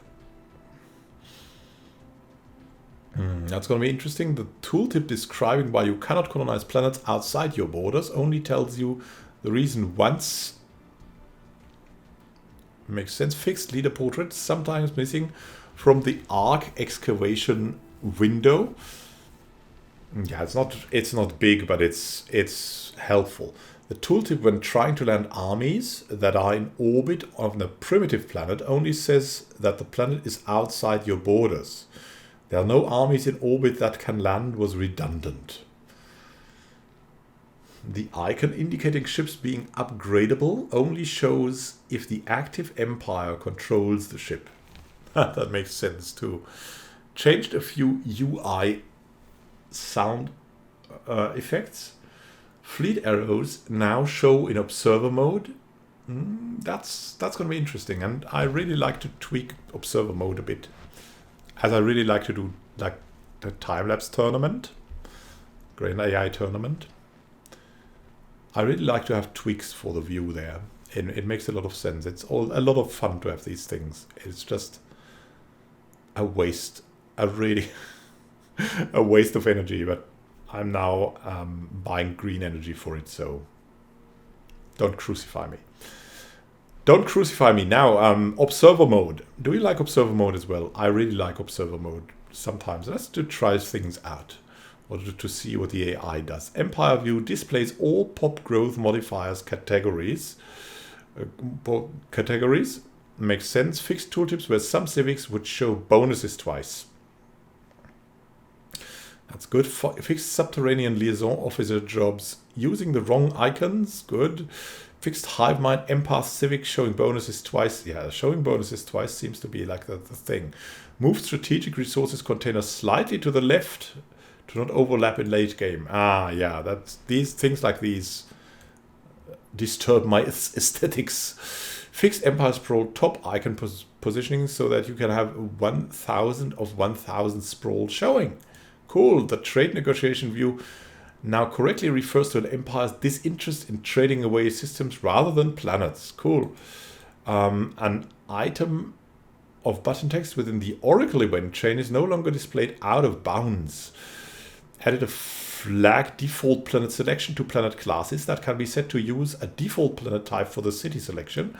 That's going to be interesting. The tooltip describing why you cannot colonize planets outside your borders only tells you the reason once. Makes sense. Fixed leader portrait, sometimes missing from the arc excavation window. Yeah, it's not big, but it's helpful. The tooltip when trying to land armies that are in orbit on a primitive planet only says that the planet is outside your borders. There are no armies in orbit that can land was redundant. The icon indicating ships being upgradable only shows if the active empire controls the ship. That makes sense too. Changed a few UI sound effects. Fleet arrows now show in observer mode. That's going to be interesting, and I really like to tweak observer mode a bit, as I really like to do like the time-lapse tournament, Grain AI tournament. I really like to have tweaks for the view there. It makes a lot of sense. It's all a lot of fun to have these things. It's just a waste, a really a waste of energy, but I'm now buying green energy for it, so don't crucify me. Don't crucify me. Now, observer mode. Do you like observer mode as well? I really like observer mode sometimes. Let's try things out, or to see what the AI does. Empire view displays all pop growth modifiers categories. Makes sense. Fixed tooltips where some civics would show bonuses twice. That's good. Fixed subterranean liaison officer jobs using the wrong icons. Good. Fixed hive mind empath civic showing bonuses twice. Yeah, showing bonuses twice seems to be like the thing. Move strategic resources container slightly to the left to not overlap in late game. Yeah, that's these things like these disturb my aesthetics. Fixed Empire Sprawl top icon positioning so that you can have 1000 of 1000 sprawl showing. Cool. The trade negotiation view now correctly refers to an empire's disinterest in trading away systems rather than planets. Cool. An item of button text within the Oracle event chain is no longer displayed out of bounds. Added a flag default planet selection to planet classes that can be set to use a default planet type for the city selection.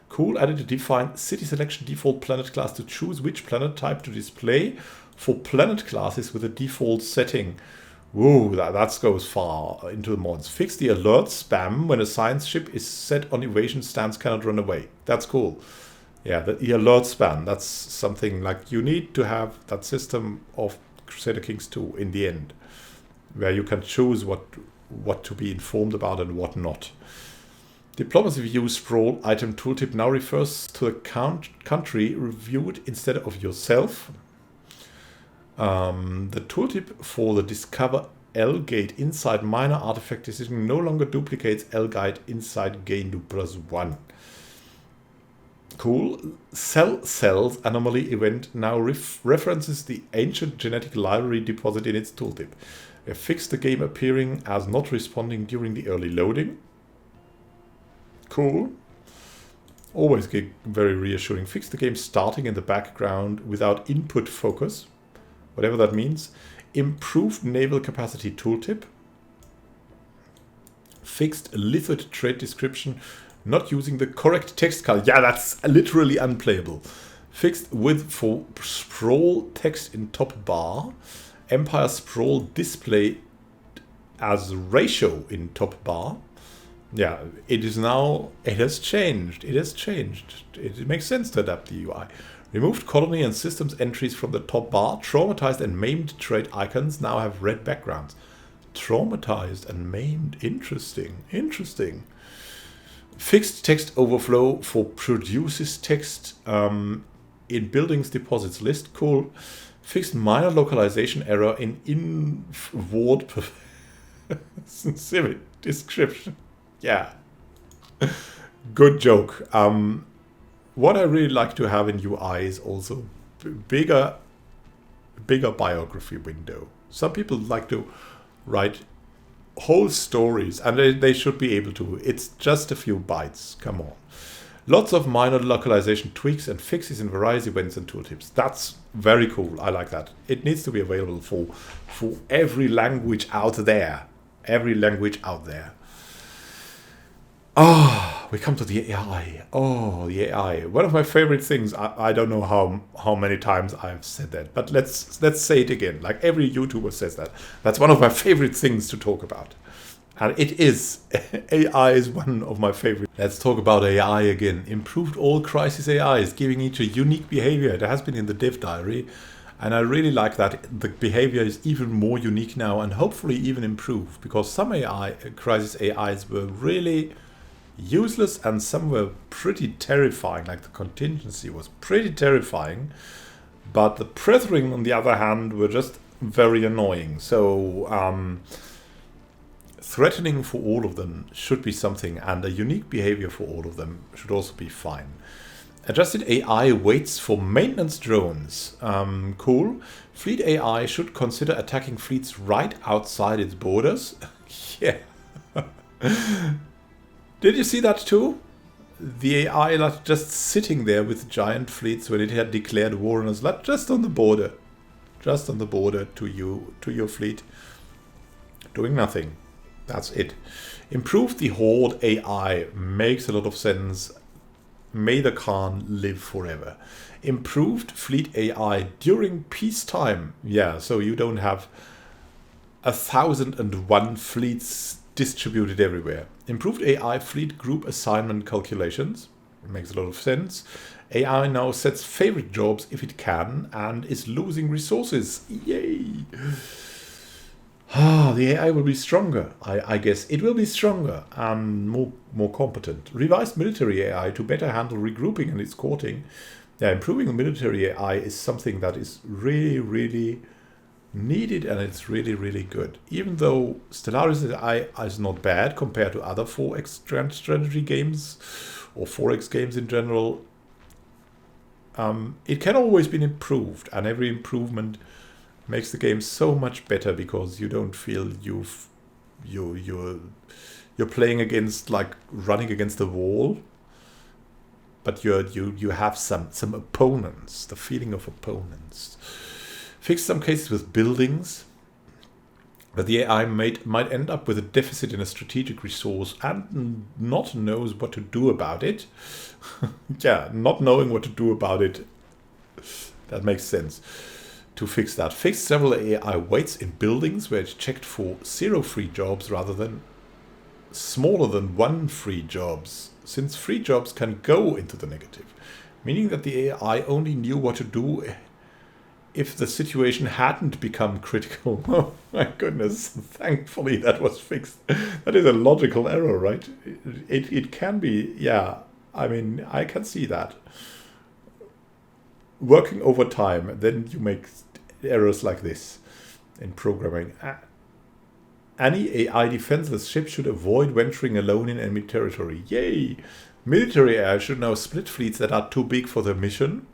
Cool. Added a defined city selection default planet class to choose which planet type to display for planet classes with a default setting. Whoa, that goes far into the mods. Fix the alert spam when a science ship is set on evasion stance cannot run away. That's cool. Yeah, the alert spam, that's something like you need to have that system of Crusader Kings 2 in the end, where you can choose what to be informed about and what not. Diplomacy view sprawl item tooltip now refers to the country reviewed instead of yourself. The tooltip for the discover L gate inside minor artifact decision no longer duplicates L gate inside gain do +1. Cool. Cells anomaly event now references the ancient genetic library deposit in its tooltip. Fix the game appearing as not responding during the early loading. Cool. Always very reassuring. Fix the game starting in the background without input focus. Whatever that means. Improved naval capacity tooltip. Fixed lithoid trait description not using the correct text color. Yeah, that's literally unplayable. Fixed width for sprawl text in top bar. Empire sprawl display as ratio in top bar. Yeah, it has changed. It makes sense to adapt the UI. Removed colony and systems entries from the top bar. Traumatized and maimed trait icons now have red backgrounds. Traumatized and maimed. Interesting. Fixed text overflow for produces text in buildings deposits list. Cool. Fixed minor localization error in inward civic description. Yeah. Good joke. What I really like to have in UI is also bigger biography window. Some people like to write whole stories, and they should be able to. It's just a few bytes. Come on. Lots of minor localization tweaks and fixes in various events and tooltips. That's very cool. I like that. It needs to be available for every language out there. Every language out there. Ah, we come to the AI. Oh, the AI. One of my favorite things. I don't know how many times I've said that, but let's say it again. Like every YouTuber says that. That's one of my favorite things to talk about. And it is. AI is one of my favorites. Let's talk about AI again. Improved all crisis AIs, giving each a unique behavior. It has been in the dev diary. And I really like that the behavior is even more unique now and hopefully even improved. Because some crisis AIs were really useless and some were pretty terrifying. Like the contingency was pretty terrifying. But the prethering, on the other hand, were just very annoying. So, threatening for all of them should be something, and a unique behavior for all of them should also be fine. Adjusted AI waits for maintenance drones. Cool. Fleet AI should consider attacking fleets right outside its borders. Yeah. Did you see that too? The AI like just sitting there with giant fleets when it had declared war on us, like just on the border. Just on the border to your fleet. Doing nothing. That's it. Improve the Horde AI. Makes a lot of sense. May the Khan live forever. Improved fleet AI during peacetime. Yeah, so you don't have 1,001 fleets distributed everywhere. Improved AI fleet group assignment calculations. Makes a lot of sense. AI now sets favorite jobs if it can and is losing resources. Yay! The AI will be stronger. I guess it will be stronger and more competent. Revised military AI to better handle regrouping and escorting. Yeah, improving the military AI is something that is really, really needed, and it's really, really good. Even though Stellaris AI is not bad compared to other 4X strategy games or 4X games in general, it can always be improved, and every improvement makes the game so much better because you don't feel you're playing against, like, running against the wall, but you have some opponents, the feeling of opponents. Fix some cases with buildings, but the AI might end up with a deficit in a strategic resource and not knows what to do about it. Yeah, not knowing what to do about it. That makes sense. To fix that. Fix several AI weights in buildings where it's checked for 0 free jobs rather than smaller than 1 free jobs, since free jobs can go into the negative, meaning that the AI only knew what to do if the situation hadn't become critical. Oh my goodness, thankfully that was fixed. That is a logical error, right? It can be, yeah, I mean, I can see that. Working over time, then you make errors like this in programming. Any AI defenseless ship should avoid venturing alone in enemy territory. Yay! Military AI should now split fleets that are too big for their mission.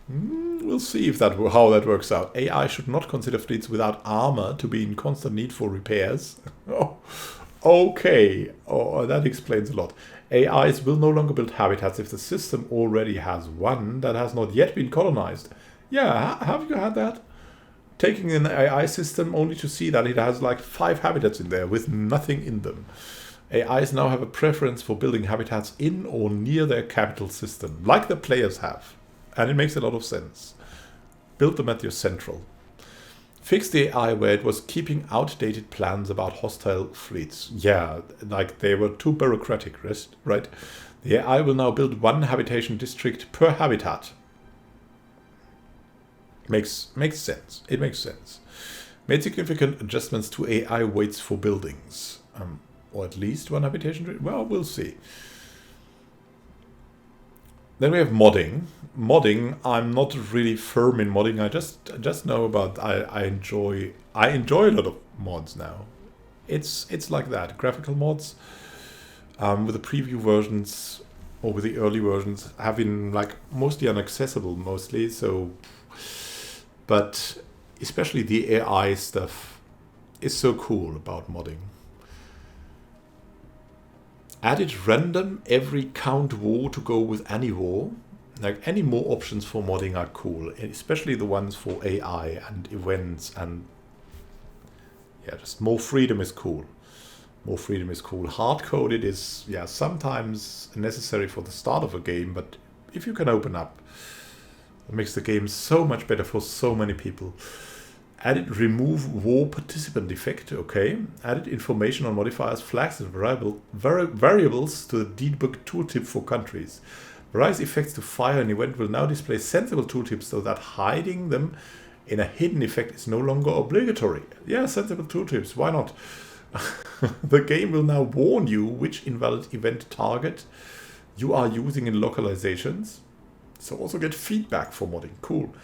We'll see how that works out. AI should not consider fleets without armor to be in constant need for repairs. Oh, okay. Oh, that explains a lot. AIs will no longer build habitats if the system already has one that has not yet been colonized. Yeah, have you had that? Taking an AI system only to see that it has like 5 habitats in there with nothing in them. AIs now have a preference for building habitats in or near their capital system, like the players have. And it makes a lot of sense. Build them at your central. Fix the AI where it was keeping outdated plans about hostile fleets. Yeah, like they were too bureaucratic, right? The AI will now build 1 habitation district per habitat. Makes sense. It makes sense. Made significant adjustments to AI weights for buildings. Or at least 1 habitation. Well, we'll see. Then we have modding. Modding, I'm not really firm in modding. I just know about I enjoy a lot of mods now. It's like that. Graphical mods with the preview versions or with the early versions have been like mostly inaccessible mostly, so but especially the AI stuff is so cool about modding. Added random every count war to go with any war. Like, any more options for modding are cool, especially the ones for AI and events, and yeah, just more freedom is cool. More freedom is cool. Hard-coded is, yeah, sometimes necessary for the start of a game, but if you can open up, it makes the game so much better for so many people. Added remove war participant effect, okay. Added information on modifiers, flags, and variables to the debug tooltip for countries. Various effects to fire an event will now display sensible tooltips so that hiding them in a hidden effect is no longer obligatory. Yeah, sensible tooltips, why not? The game will now warn you which invalid event target you are using in localizations. So also get feedback for modding. Cool.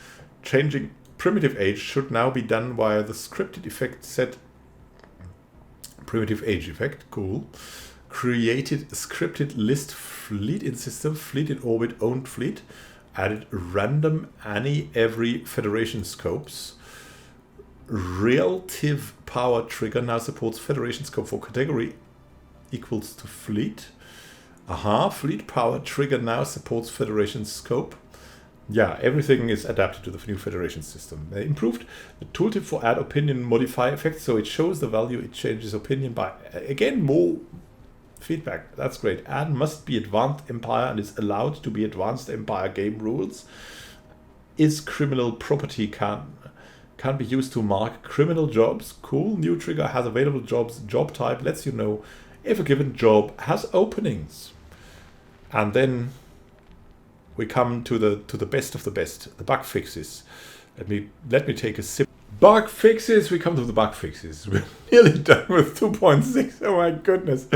Changing primitive age should now be done via the scripted effect set. Primitive age effect. Cool. Created scripted list fleet in system, fleet in orbit, owned fleet. Added random any every Federation scopes. Relative power trigger now supports Federation scope for category equals to fleet. Fleet power trigger now supports Federation scope. Yeah, everything is adapted to the new Federation system. They improved the tooltip for add opinion modify effects, so it shows the value it changes opinion by. Again, more feedback. That's great. Add must be advanced empire and is allowed to be advanced empire game rules. Is criminal property can be used to mark criminal jobs. Cool. New trigger has available jobs. Job type lets you know if a given job has openings. And then we come to the best of the best, the bug fixes. Let me take a sip. Bug fixes. We come to the bug fixes. We're nearly done with 2.6. Oh my goodness.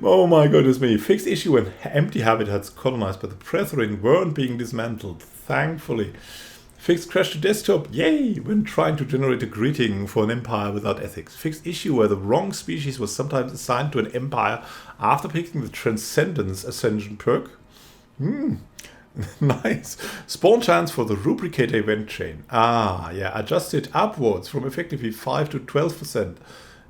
Oh my goodness me. Fixed issue when empty habitats colonized by the Brethren weren't being dismantled. Thankfully. Fixed crash to desktop, yay, when trying to generate a greeting for an empire without ethics. Fixed issue where the wrong species was sometimes assigned to an empire after picking the Transcendence Ascension perk. Nice. Spawn chance for the Rubricator event chain. Yeah, adjusted upwards from effectively 5 to 12%.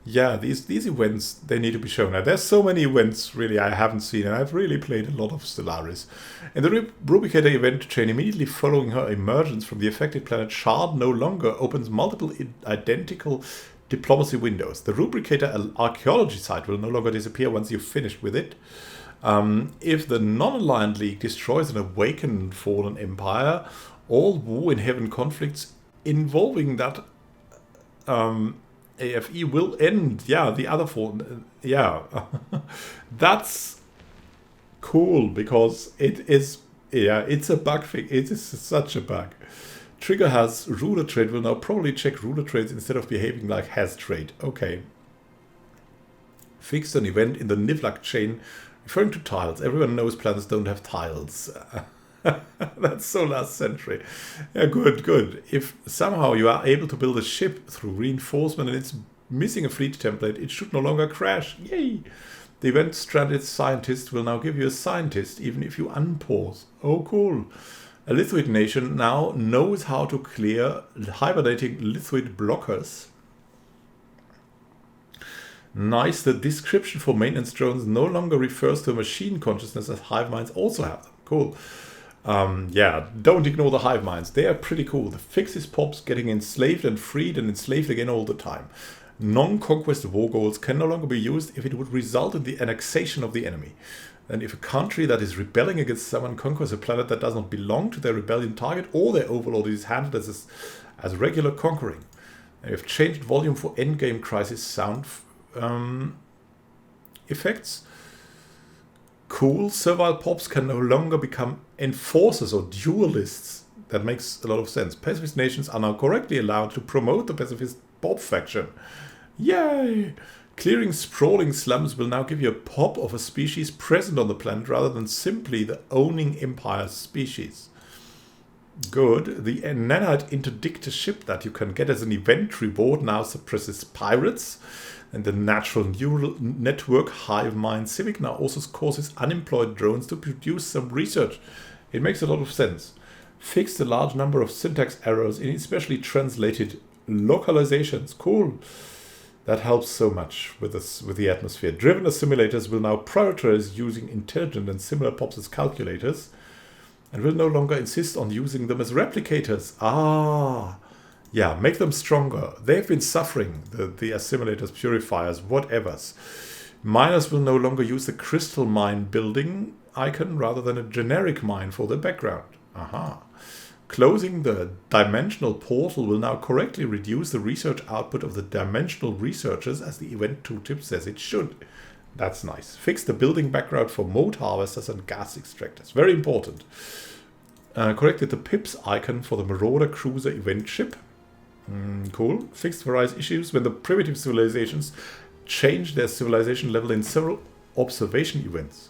Yeah, these events, they need to be shown. Now, there's so many events, really, I haven't seen, and I've really played a lot of Stellaris. In the Rubricator event chain, immediately following her emergence from the affected planet, Shard no longer opens multiple identical diplomacy windows. The Rubricator archaeology site will no longer disappear once you've finished with it. If the non-aligned league destroys an awakened fallen empire, all war in heaven conflicts involving that AFE will end. Yeah, the other four. Yeah, that's cool because it is. Yeah, it's a bug fix. It is such a bug. Trigger has ruler trade will now probably check ruler trades instead of behaving like has trade. Okay. Fixed an event in the Nivlak chain referring to tiles. Everyone knows planets don't have tiles. That's so last century. Yeah, good. If somehow you are able to build a ship through reinforcement and it's missing a fleet template, it should no longer crash. Yay! The event stranded scientist will now give you a scientist even if you unpause. Oh, cool. A Lithuid nation now knows how to clear hibernating Lithuid blockers. Nice. The description for maintenance drones no longer refers to a machine consciousness as hive minds also have them. Cool. Yeah, don't ignore the hive minds. They are pretty cool. The fixes pops getting enslaved and freed and enslaved again all the time. Non-conquest war goals can no longer be used if it would result in the annexation of the enemy. And if a country that is rebelling against someone conquers a planet that does not belong to their rebellion target, or their overlord, is handled as regular conquering. And we have changed volume for endgame crisis sound effects. Cool. Servile pops can no longer become enforcers or duelists. That makes a lot of sense. Pacifist nations are now correctly allowed to promote the pacifist pop faction. Yay! Clearing sprawling slums will now give you a pop of a species present on the planet rather than simply the owning empire species. Good. The nanite interdictor ship that you can get as an event reward now suppresses pirates. And the natural neural network hive mind civic now also causes unemployed drones to produce some research. It makes a lot of sense. Fixed a large number of syntax errors in especially translated localizations. Cool. That helps so much with this, with the atmosphere. Driven assimilators will now prioritize using intelligent and similar pops as calculators, and will no longer insist on using them as replicators. Ah, yeah, make them stronger. They've been suffering, the assimilators, purifiers, whatevers. Miners will no longer use the crystal mine building icon rather than a generic mine for the background. Aha. Closing the dimensional portal will now correctly reduce the research output of the dimensional researchers, as the event tooltip says it should. That's nice. Fix the building background for mode harvesters and gas extractors. Very important. Corrected the pips icon for the Marauder Cruiser event ship. Cool. Fixed various issues when the primitive civilizations change their civilization level in several observation events.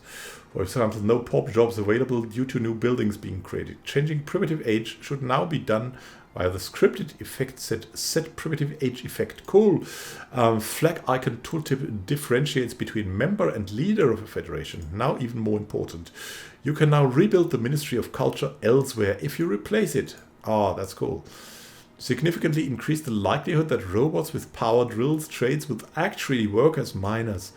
For example, no pop jobs available due to new buildings being created. Changing primitive age should now be done via the scripted effect set primitive age effect. Cool. Flag icon tooltip differentiates between member and leader of a federation. Now even more important. You can now rebuild the Ministry of Culture elsewhere if you replace it. Ah, that's cool. Significantly increase the likelihood that robots with power drills trades will actually work as miners.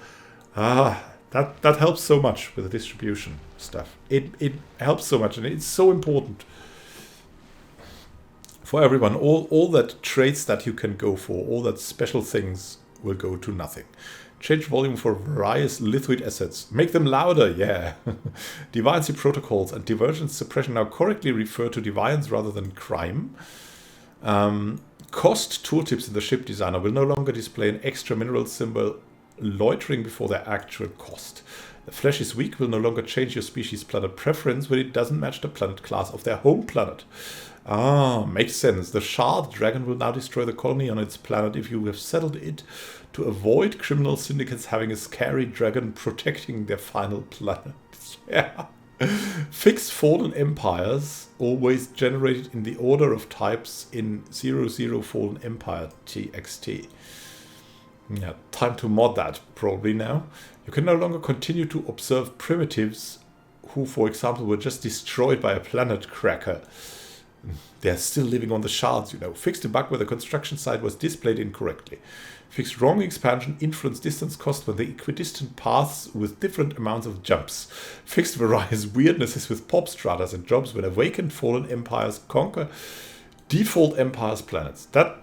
Ah, that helps so much with the distribution stuff. It helps so much, and it's so important for everyone. All that traits that you can go for, all that special things will go to nothing. Change volume for various lithoid assets. Make them louder, yeah. Deviancy protocols and divergence suppression now correctly refer to deviance rather than crime. Cost tooltips in the ship designer will no longer display an extra mineral symbol loitering before their actual cost. The flesh is weak will no longer change your species planet preference when it doesn't match the planet class of their home planet. Ah, makes sense. The shard dragon will now destroy the colony on its planet if you have settled it, to avoid criminal syndicates having a scary dragon protecting their final planet. Yeah. Fixed fallen empires, always generated in the order of types in 00 Fallen Empire TXT. Yeah, time to mod that probably now. You can no longer continue to observe primitives who, for example, were just destroyed by a planet cracker. They're still living on the shards, you know. Fixed a bug where the construction site was displayed incorrectly. Fixed wrong expansion influence distance cost when the equidistant paths with different amounts of jumps. Fixed various weirdnesses with pop stratas and jobs when awakened fallen empires conquer default empires planets. That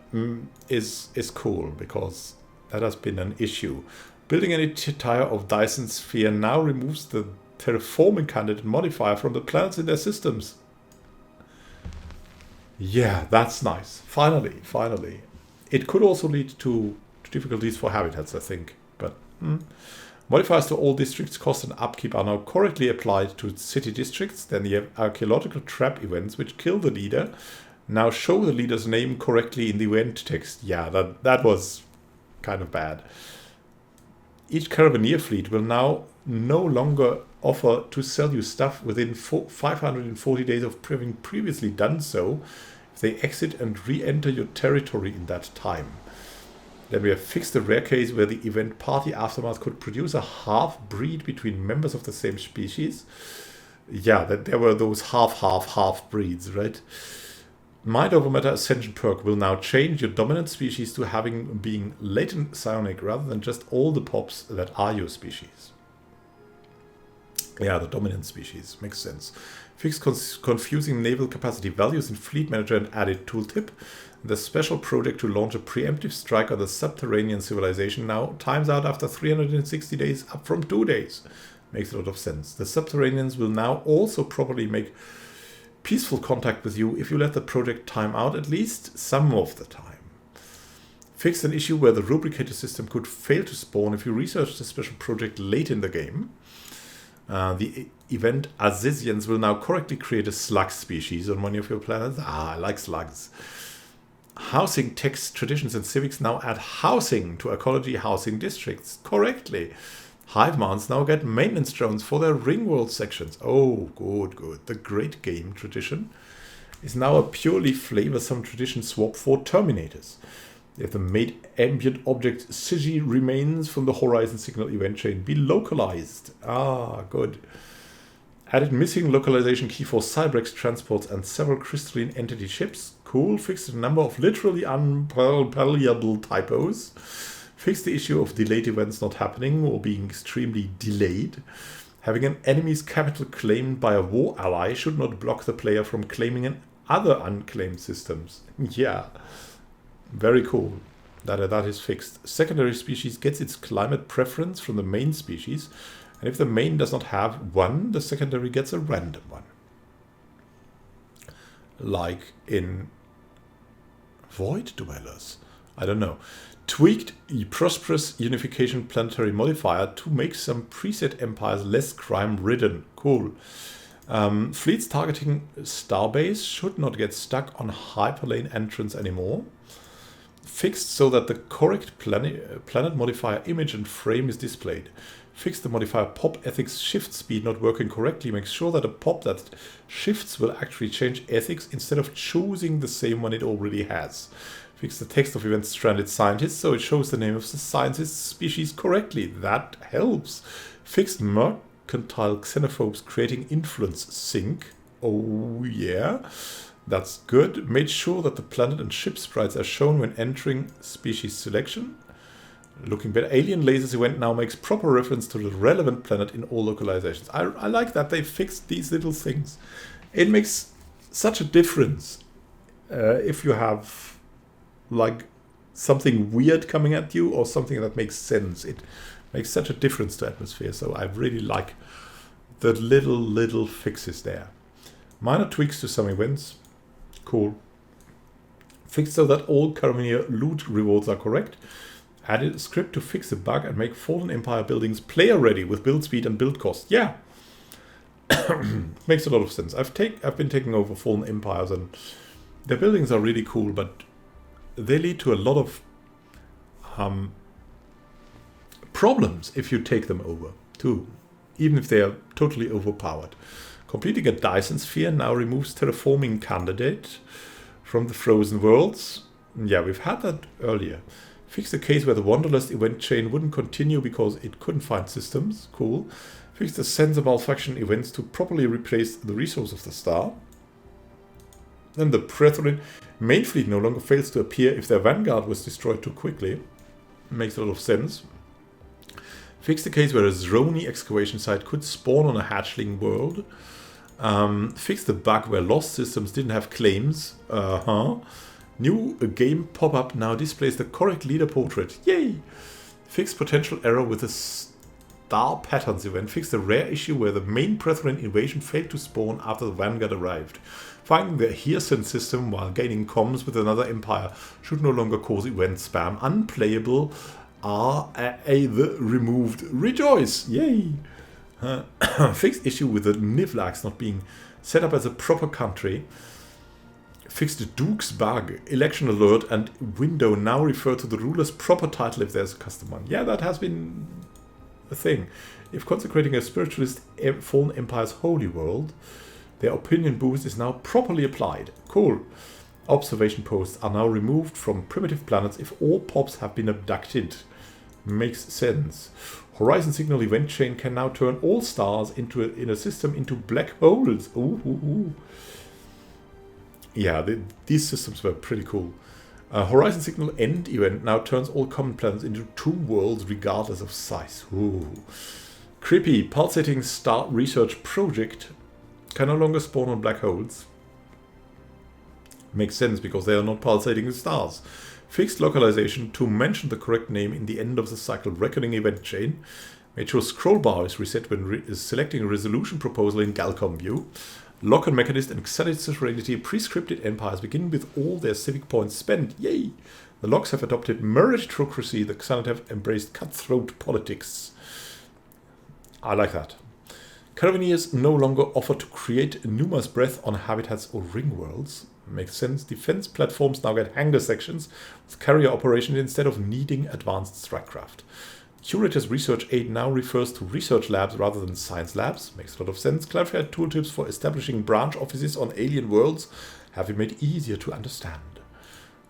is cool, because that has been an issue. Building an entire of Dyson Sphere now removes the terraforming candidate modifier from the planets in their systems. Yeah, that's nice. Finally. It could also lead to difficulties for habitats, I think. But modifiers to all districts, cost and upkeep are now correctly applied to city districts. Then the archaeological trap events, which kill the leader, now show the leader's name correctly in the event text. Yeah, that was kind of bad. Each Carabinier fleet will now no longer offer to sell you stuff within 540 days of having previously done so, if they exit and re-enter your territory in that time. Then we have fixed the rare case where the event party aftermath could produce a half-breed between members of the same species. Yeah, that there were those half breeds, right? Mind over Matter Ascension perk will now change your dominant species to being latent psionic rather than just all the pops that are your species. Yeah, the dominant species. Makes sense. Fix confusing naval capacity values in Fleet Manager and added tooltip. The special project to launch a preemptive strike on the subterranean civilization now times out after 360 days, up from 2 days. Makes a lot of sense. The subterraneans will now also probably make peaceful contact with you if you let the project time out at least some of the time. Fixed an issue where the rubricator system could fail to spawn if you research the special project late in the game. The event Azizians will now correctly create a slug species on one of your planets. Ah, I like slugs. Housing text, traditions and civics now add housing to ecology housing districts correctly. Hive mounts now get maintenance drones for their Ringworld sections. Oh, good. The Great Game tradition is now a purely flavorsome tradition swap for Terminators. If the made ambient object Sigi remains from the Horizon Signal event chain be localized. Ah, good. Added missing localization key for Cybrex transports and several crystalline entity ships. Cool. Fixed a number of literally unparallelable typos. Fix the issue of delayed events not happening or being extremely delayed. Having an enemy's capital claimed by a war ally should not block the player from claiming other unclaimed systems. Yeah, very cool. That is fixed. Secondary species gets its climate preference from the main species, and if the main does not have one, the secondary gets a random one. Like in Void Dwellers. I don't know. Tweaked prosperous unification planetary modifier to make some preset empires less crime-ridden. Cool. Fleets targeting starbase should not get stuck on hyperlane entrance anymore. Fixed so that the correct planet modifier image and frame is displayed. Fix the modifier pop ethics shift speed not working correctly. Make sure that a pop that shifts will actually change ethics instead of choosing the same one it already has. Fix the text of event stranded scientists so it shows the name of the scientist species correctly. That helps. Fixed mercantile xenophobes creating influence sync. Oh yeah, that's good. Made sure that the planet and ship sprites are shown when entering species selection. Looking better. Alien Lasers event now makes proper reference to the relevant planet in all localizations. I like that they fixed these little things. It makes such a difference if you have like something weird coming at you or something that makes sense. It makes such a difference to atmosphere. So I really like the little fixes there. Minor tweaks to some events. Cool. Fixed so that all Caramania loot rewards are correct. Added a script to fix the bug and make Fallen Empire buildings player ready with build speed and build cost. Yeah, makes a lot of sense. I've been taking over Fallen Empires and their buildings are really cool, but they lead to a lot of problems if you take them over too, even if they are totally overpowered. Completing a Dyson sphere now removes terraforming candidate from the frozen worlds. Yeah, we've had that earlier. Fix the case where the Wanderlust event chain wouldn't continue because it couldn't find systems. Cool. Fix the sensor malfunction events to properly replace the resource of the star. Then the Brethren main fleet no longer fails to appear if their vanguard was destroyed too quickly. Makes a lot of sense. Fix the case where a Zroni excavation site could spawn on a hatchling world. Fix the bug where lost systems didn't have claims. New game pop-up now displays the correct leader portrait. Yay! Fix potential error with the star patterns event. Fix the rare issue where the main Brethren invasion failed to spawn after the vanguard arrived. Finding the Hearsen system while gaining comms with another empire should no longer cause event spam. Unplayable are the removed. Rejoice! Yay! Fixed issue with the Nivlax not being set up as a proper country. Fixed the Duke's bug. Election alert and window now refer to the ruler's proper title if there's a custom one. Yeah, that has been a thing. If consecrating a spiritualist Fallen Empire's holy world, their opinion boost is now properly applied. Cool. Observation posts are now removed from primitive planets if all pops have been abducted. Makes sense. Horizon signal event chain can now turn all stars in a system into black holes. Ooh. Yeah, these systems were pretty cool. Horizon signal end event now turns all common planets into two worlds regardless of size. Ooh. Creepy pulsating star research project can no longer spawn on black holes. Makes sense because they are not pulsating stars. Fixed localization to mention the correct name in the end of the cycle reckoning event chain. Made sure scroll bar is reset when selecting a resolution proposal in Galcom view. Lock and Mechanist and Xenid Serenity prescripted empires begin with all their civic points spent. Yay! The Locks have adopted meritocracy. The Xenid have embraced cutthroat politics. I like that. Caravaneers no longer offer to create Numa's breath on habitats or ring worlds. Makes sense. Defense platforms now get hangar sections with carrier operations instead of needing advanced strikecraft. Curator's research aid now refers to research labs rather than science labs. Makes a lot of sense. Clarified tooltips for establishing branch offices on alien worlds have been made easier to understand.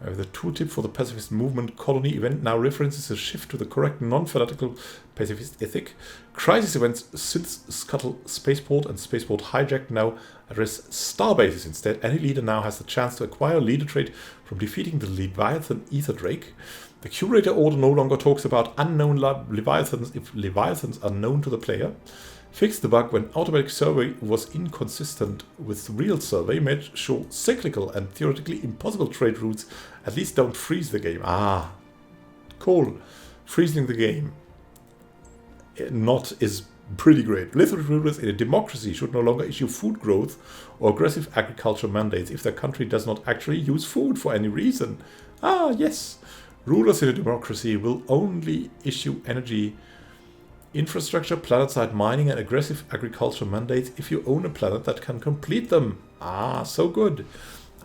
The tooltip for the pacifist movement colony event now references a shift to the correct non-fanatical pacifist ethic. Crisis events since Scuttle Spaceport and Spaceport Hijack now address starbases instead. Any leader now has the chance to acquire a leader trait from defeating the Leviathan Ether Drake. The Curator Order no longer talks about unknown Leviathans if Leviathans are known to the player. Fixed the bug when automatic survey was inconsistent with real survey, made sure cyclical and theoretically impossible trade routes at least don't freeze the game. Ah, cool. Freezing the game is pretty great. Lithrid rulers in a democracy should no longer issue food growth or aggressive agriculture mandates if their country does not actually use food for any reason. Ah, yes. Rulers in a democracy will only issue energy infrastructure, planet-side mining, and aggressive agriculture mandates if you own a planet that can complete them. Ah, so good.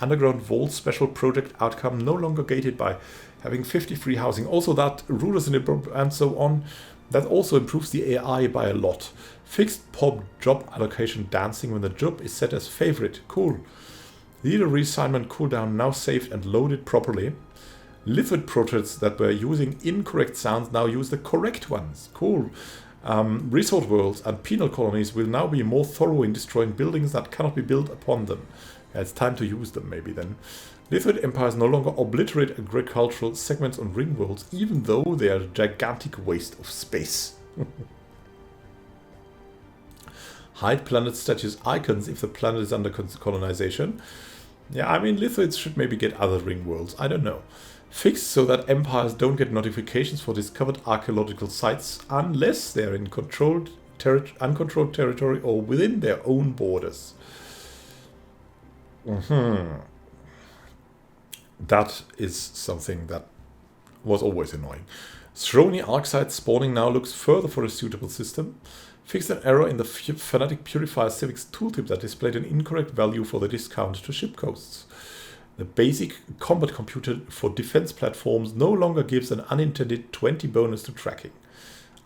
Underground Vault special project outcome no longer gated by having 50 free housing. Also that rulers in the and so on. That also improves the AI by a lot. Fixed pop job allocation dancing when the job is set as favorite. Cool. Leader reassignment cooldown now saved and loaded properly. Lithid projects that were using incorrect sounds now use the correct ones. Cool. Resort worlds and penal colonies will now be more thorough in destroying buildings that cannot be built upon them. Yeah, it's time to use them, maybe then. Lithid empires no longer obliterate agricultural segments on ring worlds, even though they are a gigantic waste of space. Hide planet status icons if the planet is under colonization. Yeah, I mean, Lithids should maybe get other ring worlds. I don't know. Fixed so that empires don't get notifications for discovered archaeological sites unless they're in uncontrolled territory or within their own borders. That is something that was always annoying. Shrony Arcsite spawning now looks further for a suitable system. Fixed an error in the Fanatic Purifier Civics tooltip that displayed an incorrect value for the discount to ship costs. The basic combat computer for defense platforms no longer gives an unintended 20 bonus to tracking.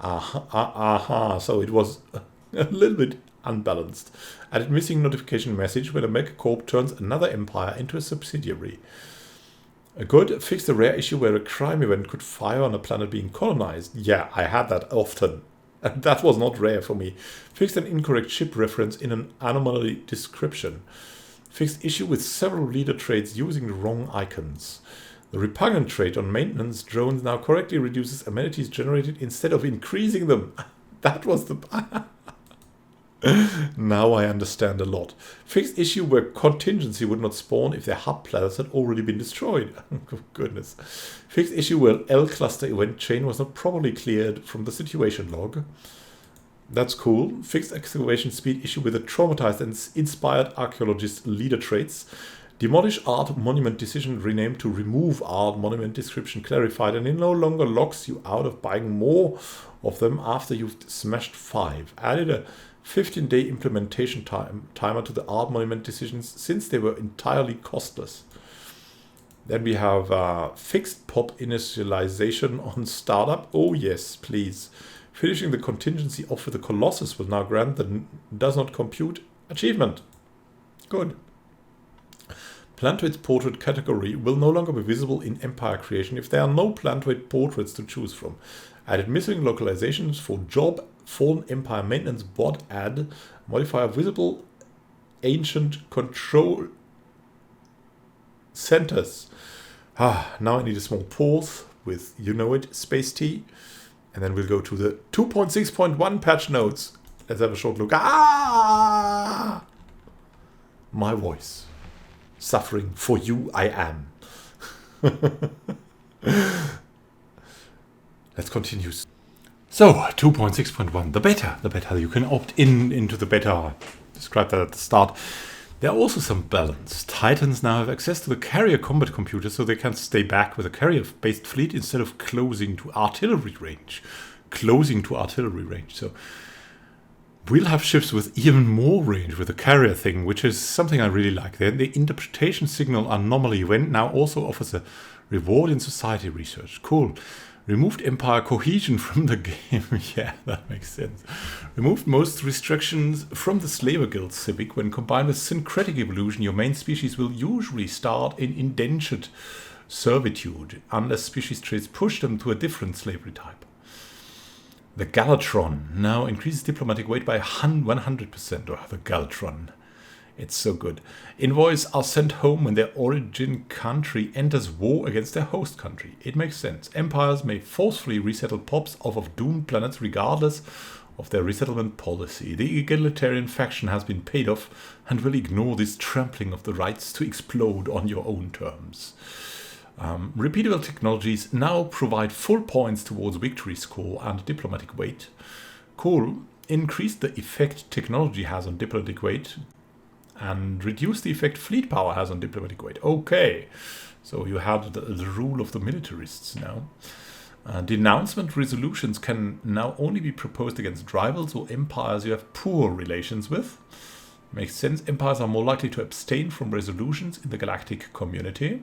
So it was a little bit unbalanced. Added missing notification message when a megacorp turns another empire into a subsidiary. A good fixed a rare issue where a crime event could fire on a planet being colonized. Yeah, I had that often. And that was not rare for me. Fixed an incorrect ship reference in an anomaly description. Fixed issue with several leader traits using the wrong icons. The repugnant trait on maintenance drones now correctly reduces amenities generated instead of increasing them. That was the... Now I understand a lot. Fixed issue where contingency would not spawn if their hub planets had already been destroyed. Oh, goodness. Fixed issue where L cluster event chain was not properly cleared from the situation log. That's cool. Fixed excavation speed issue with a traumatized and inspired archaeologist leader traits. Demolish art monument decision renamed to remove art monument description clarified, and it no longer locks you out of buying more of them after you've smashed 5. Added a 15-day implementation timer to the art monument decisions since they were entirely costless. Then we have fixed pop initialization on startup. Oh yes, please. Finishing the contingency off with the Colossus will now grant the does not compute achievement. Good. Plantoid's portrait category will no longer be visible in Empire creation if there are no Plantoid portraits to choose from. Added missing localizations for job, Fallen Empire maintenance bot add, modifier visible ancient control centers. Now I need a small pause with, you know it, space T. And then we'll go to the 2.6.1 patch notes. Let's have a short look. My voice. Suffering for you I am. Let's continue. So, 2.6.1, the beta. You can opt into the beta. Described that at the start. There are also some balance. Titans now have access to the carrier combat computer, so they can stay back with a carrier-based fleet instead of closing to artillery range. So we'll have ships with even more range with the carrier thing, which is something I really like. The interpretation signal anomaly event now also offers a reward in society research. Cool. Removed Empire cohesion from the game. Yeah, that makes sense. Removed most restrictions from the Slaver Guild Civic. When combined with syncretic evolution, your main species will usually start in indentured servitude unless species traits push them to a different slavery type. The Galatron now increases diplomatic weight by 100%. Oh, the Galatron. It's so good. Envoys are sent home when their origin country enters war against their host country. It makes sense. Empires may forcefully resettle pops off of doomed planets regardless of their resettlement policy. The egalitarian faction has been paid off and will ignore this trampling of the rights to explode on your own terms. Repeatable technologies now provide full points towards victory score and diplomatic weight. Cool. Increase the effect technology has on diplomatic weight and reduce the effect fleet power has on diplomatic weight. Okay, so you have the rule of the militarists now. Denouncement resolutions can now only be proposed against rivals or empires you have poor relations with. Makes sense. Empires are more likely to abstain from resolutions in the galactic community.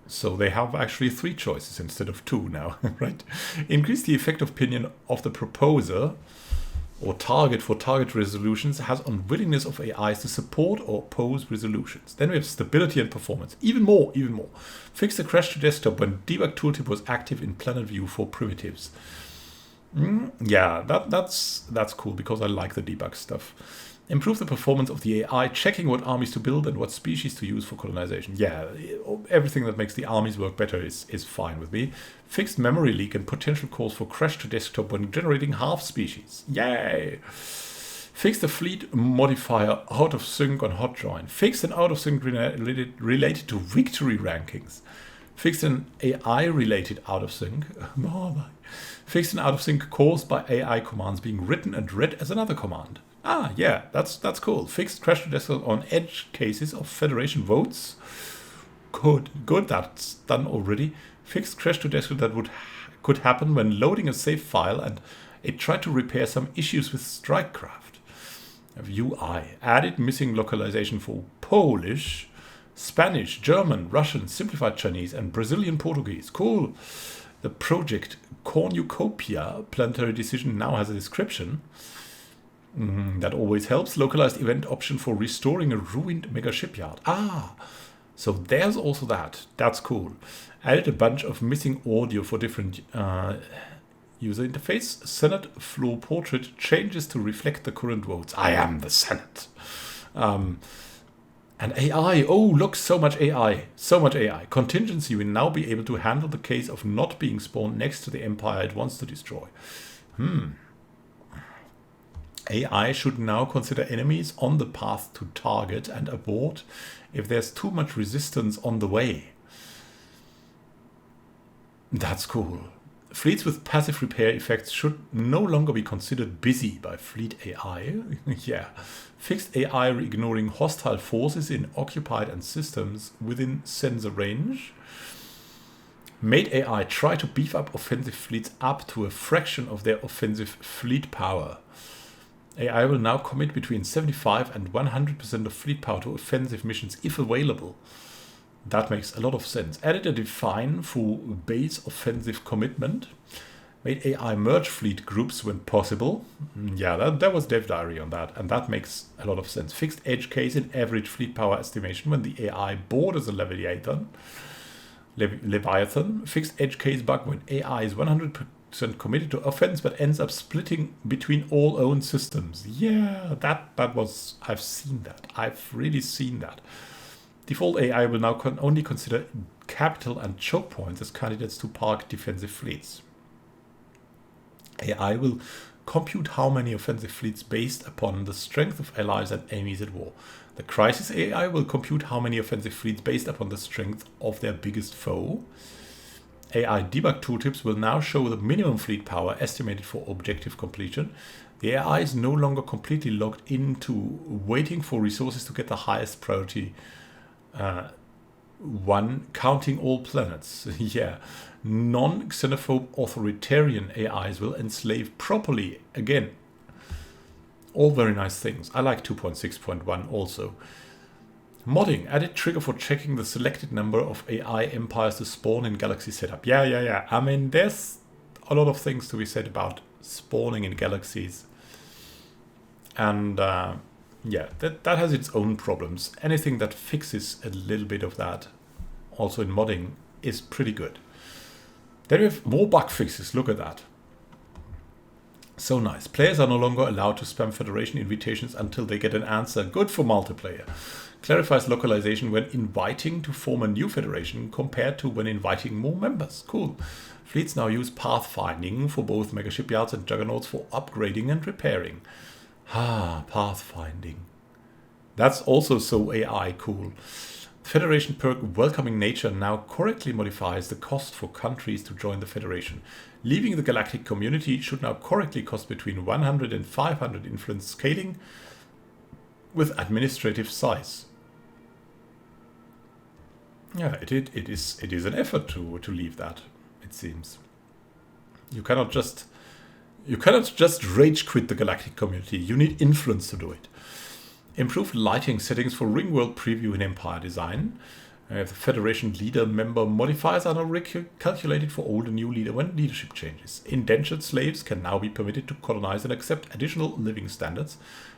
So they have actually 3 choices instead of 2 now, right? Increase the effective opinion of the proposer or target for target resolutions has on willingness of AIs to support or oppose resolutions. Then we have stability and performance. Even more. Fix the crash to desktop when debug tooltip was active in planet view for primitives. Yeah, that's cool because I like the debug stuff. Improve the performance of the AI, checking what armies to build and what species to use for colonization. Yeah, everything that makes the armies work better is fine with me. Fixed memory leak and potential cause for crash to desktop when generating half species. Yay! Fix the fleet modifier out of sync on hot join. Fixed an out of sync related to victory rankings. Fixed an AI related out of sync. Fixed an out of sync caused by AI commands being written and read as another command. Ah, yeah, that's cool. Fixed crash to desktop on edge cases of Federation votes. Good, that's done already. Fixed crash to desktop that could happen when loading a save file and it tried to repair some issues with Strikecraft. UI added missing localization for Polish, Spanish, German, Russian, simplified Chinese, and Brazilian Portuguese. Cool. The project Cornucopia planetary decision now has a description. That always helps. Localized event option for restoring a ruined Mega Shipyard. Ah, so there's also that. That's cool. Added a bunch of missing audio for different user interface. Senate floor portrait changes to reflect the current votes. I am the Senate. And AI. Oh, look, so much AI. So much AI. Contingency will now be able to handle the case of not being spawned next to the empire it wants to destroy. AI should now consider enemies on the path to target and abort if there's too much resistance on the way. That's cool. Fleets with passive repair effects should no longer be considered busy by fleet AI. Yeah. Fixed AI ignoring hostile forces in occupied and systems within sensor range. Made AI try to beef up offensive fleets up to a fraction of their offensive fleet power. AI will now commit between 75 and 100% of fleet power to offensive missions if available. That makes a lot of sense. Added a define for base offensive commitment. Made AI merge fleet groups when possible. Yeah, that was dev diary on that, and that makes a lot of sense. Fixed edge case in average fleet power estimation when the AI borders a Leviathan. Fixed edge case bug when AI is 100% committed to offense but ends up splitting between all owned systems. Yeah, that was, I've seen that. I've really seen that. Default AI will now only consider capital and choke points as candidates to park defensive fleets. AI will compute how many offensive fleets based upon the strength of allies and enemies at war. The crisis AI will compute how many offensive fleets based upon the strength of their biggest foe. AI debug tooltips will now show the minimum fleet power estimated for objective completion. The AI is no longer completely locked into waiting for resources to get the highest priority one, counting all planets. Yeah. Non-xenophobe authoritarian AIs will enslave properly. Again, all very nice things. I like 2.6.1 also. Modding, added trigger for checking the selected number of AI empires to spawn in galaxy setup. Yeah. I mean, there's a lot of things to be said about spawning in galaxies. And yeah, that has its own problems. Anything that fixes a little bit of that, also in modding, is pretty good. Then we have more bug fixes. Look at that. So nice. Players are no longer allowed to spam Federation invitations until they get an answer. Good for multiplayer. Clarifies localization when inviting to form a new Federation compared to when inviting more members. Cool. Fleets now use pathfinding for both Mega Shipyards and Juggernauts for upgrading and repairing. Ah, pathfinding. That's also so AI cool. Federation perk Welcoming Nature now correctly modifies the cost for countries to join the Federation. Leaving the galactic community should now correctly cost between 100 and 500 influence scaling with administrative size. Yeah, it is an effort to leave that, it seems. You cannot just rage quit the galactic community. You need influence to do it. Improved lighting settings for Ringworld preview in Empire design. The Federation leader member modifiers are now recalculated for old and new leader when leadership changes. Indentured slaves can now be permitted to colonize and accept additional living standards.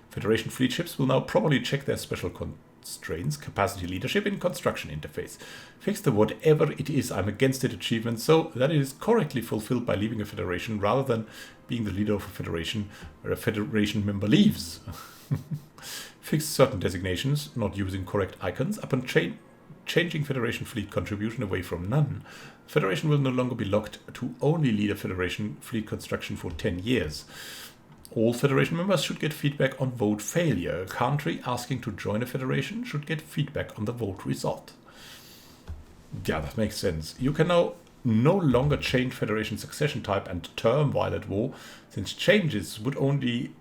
Federation fleet ships will now properly check their special constraints, capacity leadership in construction interface. Fix the whatever it is I'm against it achievement so that it is correctly fulfilled by leaving a Federation rather than being the leader of a Federation where a Federation member leaves. Fix certain designations, not using correct icons, upon changing Federation fleet contribution away from none. Federation will no longer be locked to only lead a Federation fleet construction for 10 years. All Federation members should get feedback on vote failure. A country asking to join a Federation should get feedback on the vote result. Yeah, that makes sense. You can now no longer change Federation succession type and term while at war, since changes would only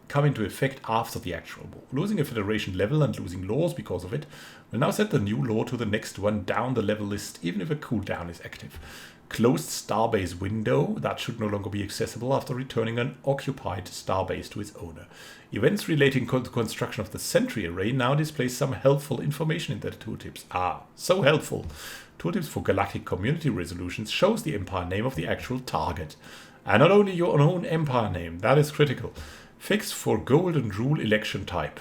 come into effect after the actual war. Losing a Federation level and losing laws because of it will now set the new law to the next one down the level list, even if a cooldown is active. Closed starbase window that should no longer be accessible after returning an occupied starbase to its owner. Events relating to the construction of the Sentry Array now displays some helpful information in their tooltips. Ah, so helpful. Tooltips for Galactic Community Resolutions shows the Empire name of the actual target. And not only your own Empire name, that is critical. Fix for Golden Rule election type,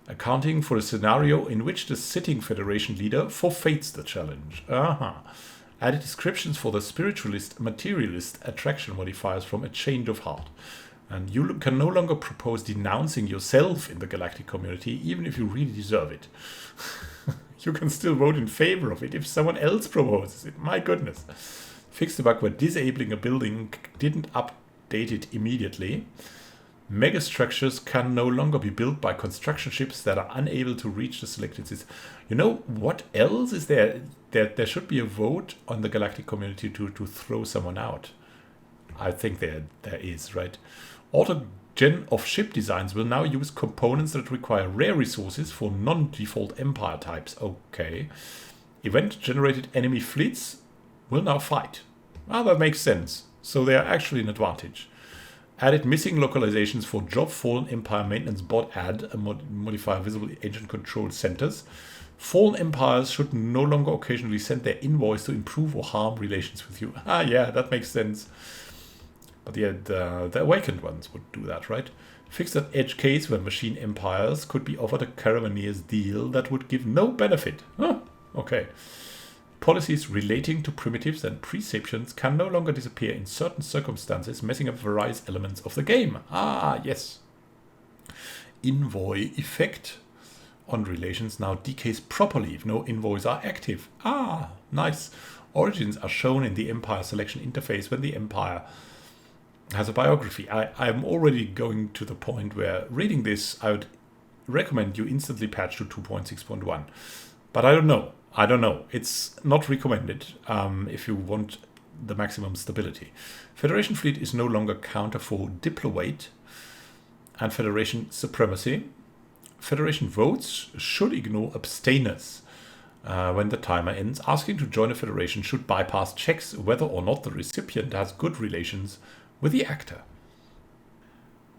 accounting for a scenario in which the sitting Federation leader forfeits the challenge. Added descriptions for the Spiritualist, Materialist attraction modifiers from A Change of Heart. And you can no longer propose denouncing yourself in the galactic community, even if you really deserve it. You can still vote in favor of it if someone else proposes it. My goodness. Fix the bug where disabling a building didn't update it immediately. Megastructures can no longer be built by construction ships that are unable to reach the selected system. You know what else is there? There should be a vote on the galactic community to throw someone out. I think there is, right? Auto-gen of ship designs will now use components that require rare resources for non-default Empire types. Okay. Event-generated enemy fleets will now fight. Ah, that makes sense. So they are actually an advantage. Added missing localizations for Job Fallen Empire Maintenance Bot Add, a modifier visible in Agent Control Centers. Fallen Empires should no longer occasionally send their invoice to improve or harm relations with you. Ah, yeah, that makes sense. But yeah, the Awakened ones would do that, right? Fix that edge case where machine empires could be offered a Caravanier's deal that would give no benefit. Huh, okay. Policies relating to primitives and preceptions can no longer disappear in certain circumstances, messing up various elements of the game. Ah, yes. Envoy effect on relations now decays properly if no envoys are active. Ah, nice. Origins are shown in the Empire selection interface when the Empire has a biography. I'm already going to the point where reading this, I would recommend you instantly patch to 2.6.1. But I don't know. It's not recommended if you want the maximum stability. Federation fleet is no longer counter for Diploweight and Federation supremacy. Federation votes should ignore abstainers when the timer ends. Asking to join a Federation should bypass checks whether or not the recipient has good relations with the actor.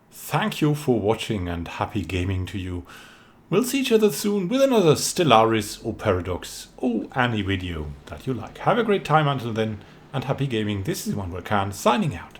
Thank you for watching and happy gaming to you. We'll see each other soon with another Stellaris or Paradox or any video that you like. Have a great time until then and happy gaming. This is Immanuel Can signing out.